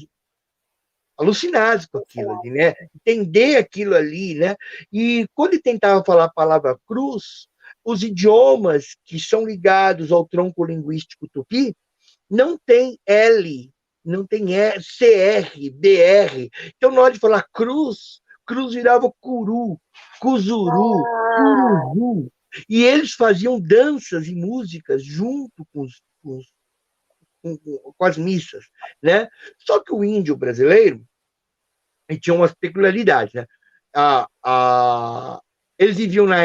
alucinados com aquilo ali, né? Entender aquilo ali, né? E quando ele tentava falar a palavra cruz, os idiomas que são ligados ao tronco linguístico tupi não tem L, não tem CR, BR. Então, na hora de falar cruz virava curu, cuzuru, curuzu. E eles faziam danças e músicas junto com as missas, né? Só que o índio brasileiro tinha umas peculiaridades, né? Eles viviam na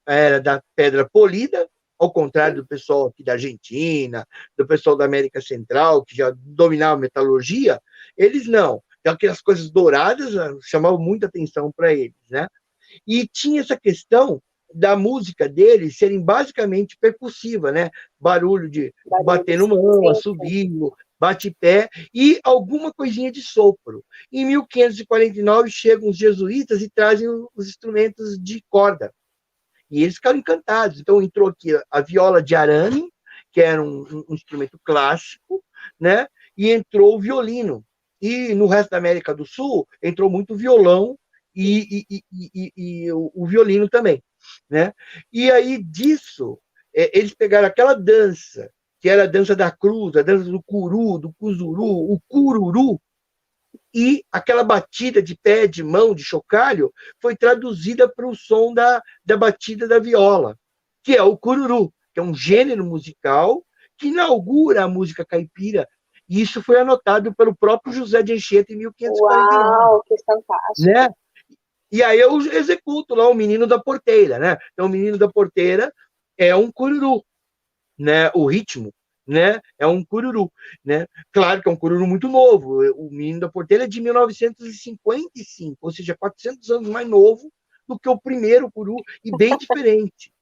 era da pedra polida, ao contrário do pessoal aqui da Argentina, do pessoal da América Central, que já dominava a metalurgia, eles não. Aquelas coisas douradas chamavam muita atenção para eles, né? E tinha essa questão da música deles serem basicamente percussiva, né? Barulho de bater no mão, assobio, bate-pé e alguma coisinha de sopro. Em 1549 chegam os jesuítas e trazem os instrumentos de corda. E eles ficaram encantados. Então entrou aqui a viola de arame, que era um instrumento clássico, né? E entrou o violino. E no resto da América do Sul entrou muito violão e o violino também, né? E aí disso eles pegaram aquela dança que era a dança da cruz, a dança do curu, do cuzuru, o cururu, e aquela batida de pé, de mão, de chocalho, foi traduzida para o som da batida da viola, que é o cururu, que é um gênero musical que inaugura a música caipira. E isso foi anotado pelo próprio José de Anchieta em 1549. Uau, que fantástico! Né? E aí eu executo lá o Menino da Porteira, né? Então, o Menino da Porteira é um cururu, né? O ritmo, né? É um cururu, né? Claro que é um cururu muito novo. O Menino da Porteira é de 1955, ou seja, 400 anos mais novo do que o primeiro cururu e bem diferente.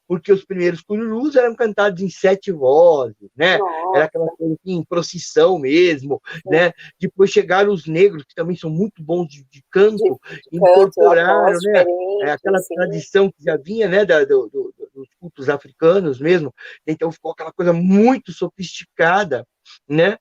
Porque os primeiros cururus eram cantados em 7 vozes, né? Nossa. Era aquela coisa em procissão mesmo, né? Depois chegaram os negros, que também são muito bons de canto, incorporaram, né? Aquela tradição que já vinha, né? Dos cultos africanos mesmo. Então ficou aquela coisa muito sofisticada, né?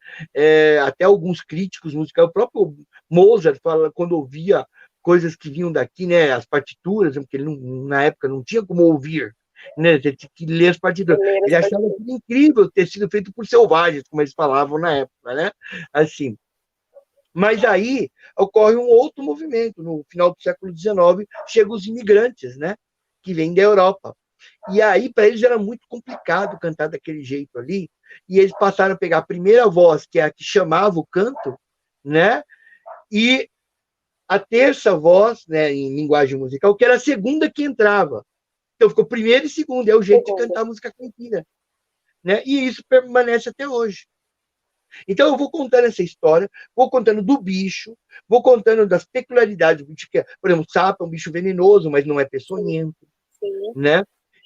Até alguns críticos musicais, o próprio Mozart fala, quando ouvia coisas que vinham daqui, né, as partituras, porque ele na época não tinha como ouvir, né, tinha que ler as partituras. Ele achava tudo incrível ter sido feito por selvagens, como eles falavam na época, né? Assim. Mas aí ocorre um outro movimento. No final do século XIX, chegam os imigrantes, né, que vêm da Europa. E aí, para eles, era muito complicado cantar daquele jeito ali, e eles passaram a pegar a primeira voz, que é a que chamava o canto, né, e a terça voz, né, em linguagem musical, que era a segunda que entrava. Então ficou primeiro e segundo, é o jeito de cantar música caipira, né? E isso permanece até hoje. Então eu vou contando essa história, vou contando do bicho, vou contando das peculiaridades do bicho, que, por exemplo, o sapo é um bicho venenoso, mas não é peçonhento, né?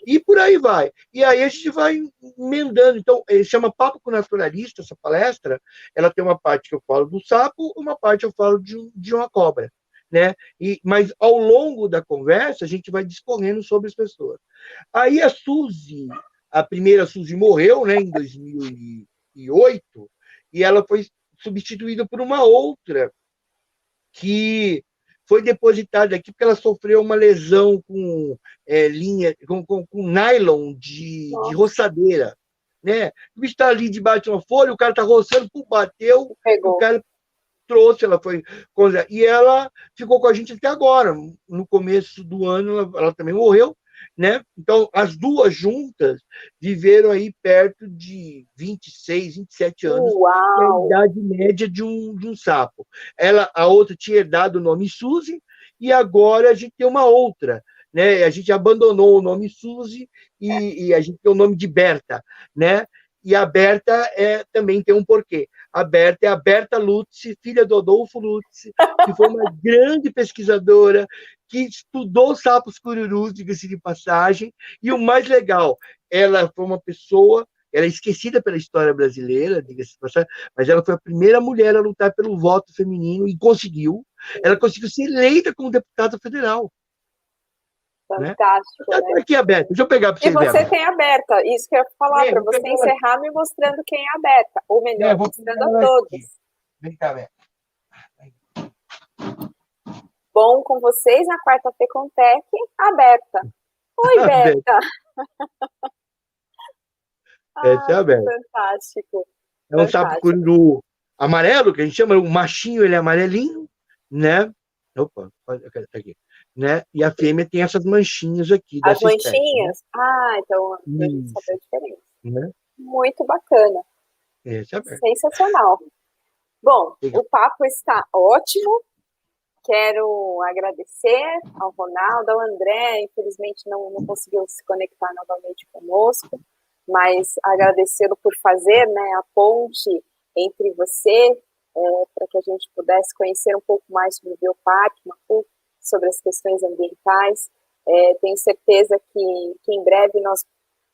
E por aí vai. E aí a gente vai emendando. Então, chama Papo com o Naturalista, essa palestra. Ela tem uma parte que eu falo do sapo, uma parte eu falo de uma cobra. Né? Mas ao longo da conversa, a gente vai discorrendo sobre as pessoas. Aí a primeira Suzy morreu, né, em 2008, e ela foi substituída por uma outra que foi depositada aqui porque ela sofreu uma lesão com linha, com nylon de roçadeira. Né? O bicho está ali debaixo de uma folha, o cara está roçando, bateu, o cara trouxe, ela foi. E ela ficou com a gente até agora. No começo do ano, ela também morreu. Né? Então, as duas juntas viveram aí perto de 26, 27 anos, que é a idade média de um sapo. A outra tinha herdado o nome Suzy, e agora a gente tem uma outra. Né? A gente abandonou o nome Suzy e a gente tem o nome de Berta. Né? E a Berta também tem um porquê. A Berta é a Berta Lutz, filha do Adolfo Lutz, que foi uma grande pesquisadora, que estudou sapos cururus, diga-se de passagem, e o mais legal, ela foi uma pessoa, ela é esquecida pela história brasileira, diga-se de passagem, mas ela foi a primeira mulher a lutar pelo voto feminino e conseguiu. Ela conseguiu ser eleita como deputada federal. Fantástico, né? Tá aqui aberta. Deixa eu pegar para você ver. E você tem aberta. Isso que eu ia falar, para você encerrar me mostrando quem é aberta. Ou melhor, mostrando a todos. Vem cá, aberta. Bom com vocês na quarta FECONTEC, aberta. Oi, Berta. Essa é a Berta. Fantástico. É um sapo cururu amarelo, que a gente chama, o machinho ele é amarelinho, né? Opa, tá aqui. Né? E a fêmea tem essas manchinhas aqui. As manchinhas? Espécie, né? Então a gente sabe a diferença. Né? Muito bacana. Sensacional. Bom, o papo está ótimo. Quero agradecer ao Ronaldo, ao André, infelizmente não conseguiu se conectar novamente conosco, mas agradecê-lo por fazer, né, a ponte entre você, para que a gente pudesse conhecer um pouco mais sobre o Bioparque, sobre as questões ambientais. Tenho certeza que em breve nós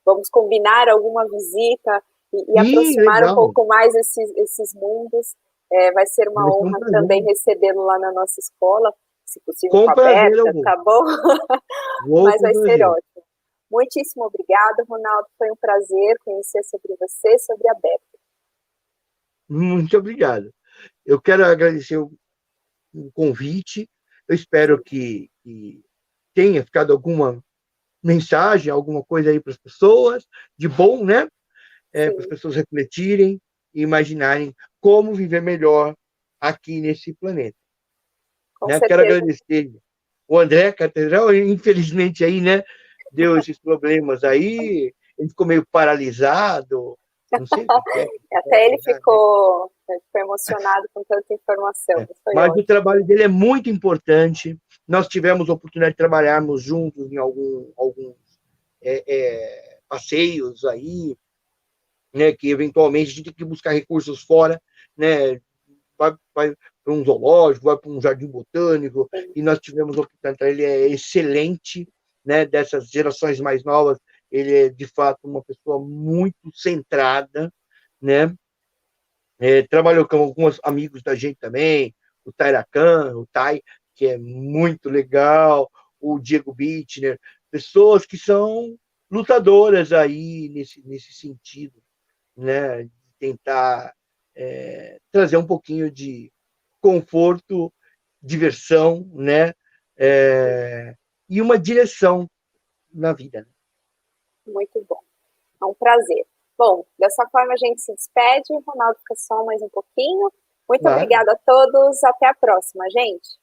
vamos combinar alguma visita e aproximar legal. Um pouco mais esses mundos. Vai ser uma honra também recebê-lo lá na nossa escola, se possível com aberta, tá bom? Mas vai ser ótimo. Muitíssimo obrigada, Ronaldo. Foi um prazer conhecer sobre você, sobre a Berta. Muito obrigado. Eu quero agradecer o convite. Eu espero que tenha ficado alguma mensagem, alguma coisa aí para as pessoas, de bom, né? Para as pessoas refletirem e imaginarem como viver melhor aqui nesse planeta. Né? Quero agradecer o André Catedral, infelizmente aí, né, deu esses problemas aí, ele ficou meio paralisado, não sei o que é. Até ele ficou emocionado com tanta informação. Mas ótimo. O trabalho dele é muito importante. Nós tivemos a oportunidade de trabalharmos juntos em alguns passeios aí, né, que eventualmente a gente tem que buscar recursos fora, né, vai para um zoológico, vai para um jardim botânico, e nós tivemos a oportunidade. Ele é excelente, né, dessas gerações mais novas, ele é, de fato, uma pessoa muito centrada, né, trabalhou com alguns amigos da gente também, o Tairacan, o Tai, que é muito legal, o Diego Bittner, pessoas que são lutadoras aí nesse sentido, né, de tentar trazer um pouquinho de conforto, diversão, né, e uma direção na vida. Né? Muito bom. É um prazer. Bom, dessa forma a gente se despede. O Ronaldo fica só mais um pouquinho. Muito obrigada a todos. Até a próxima, gente.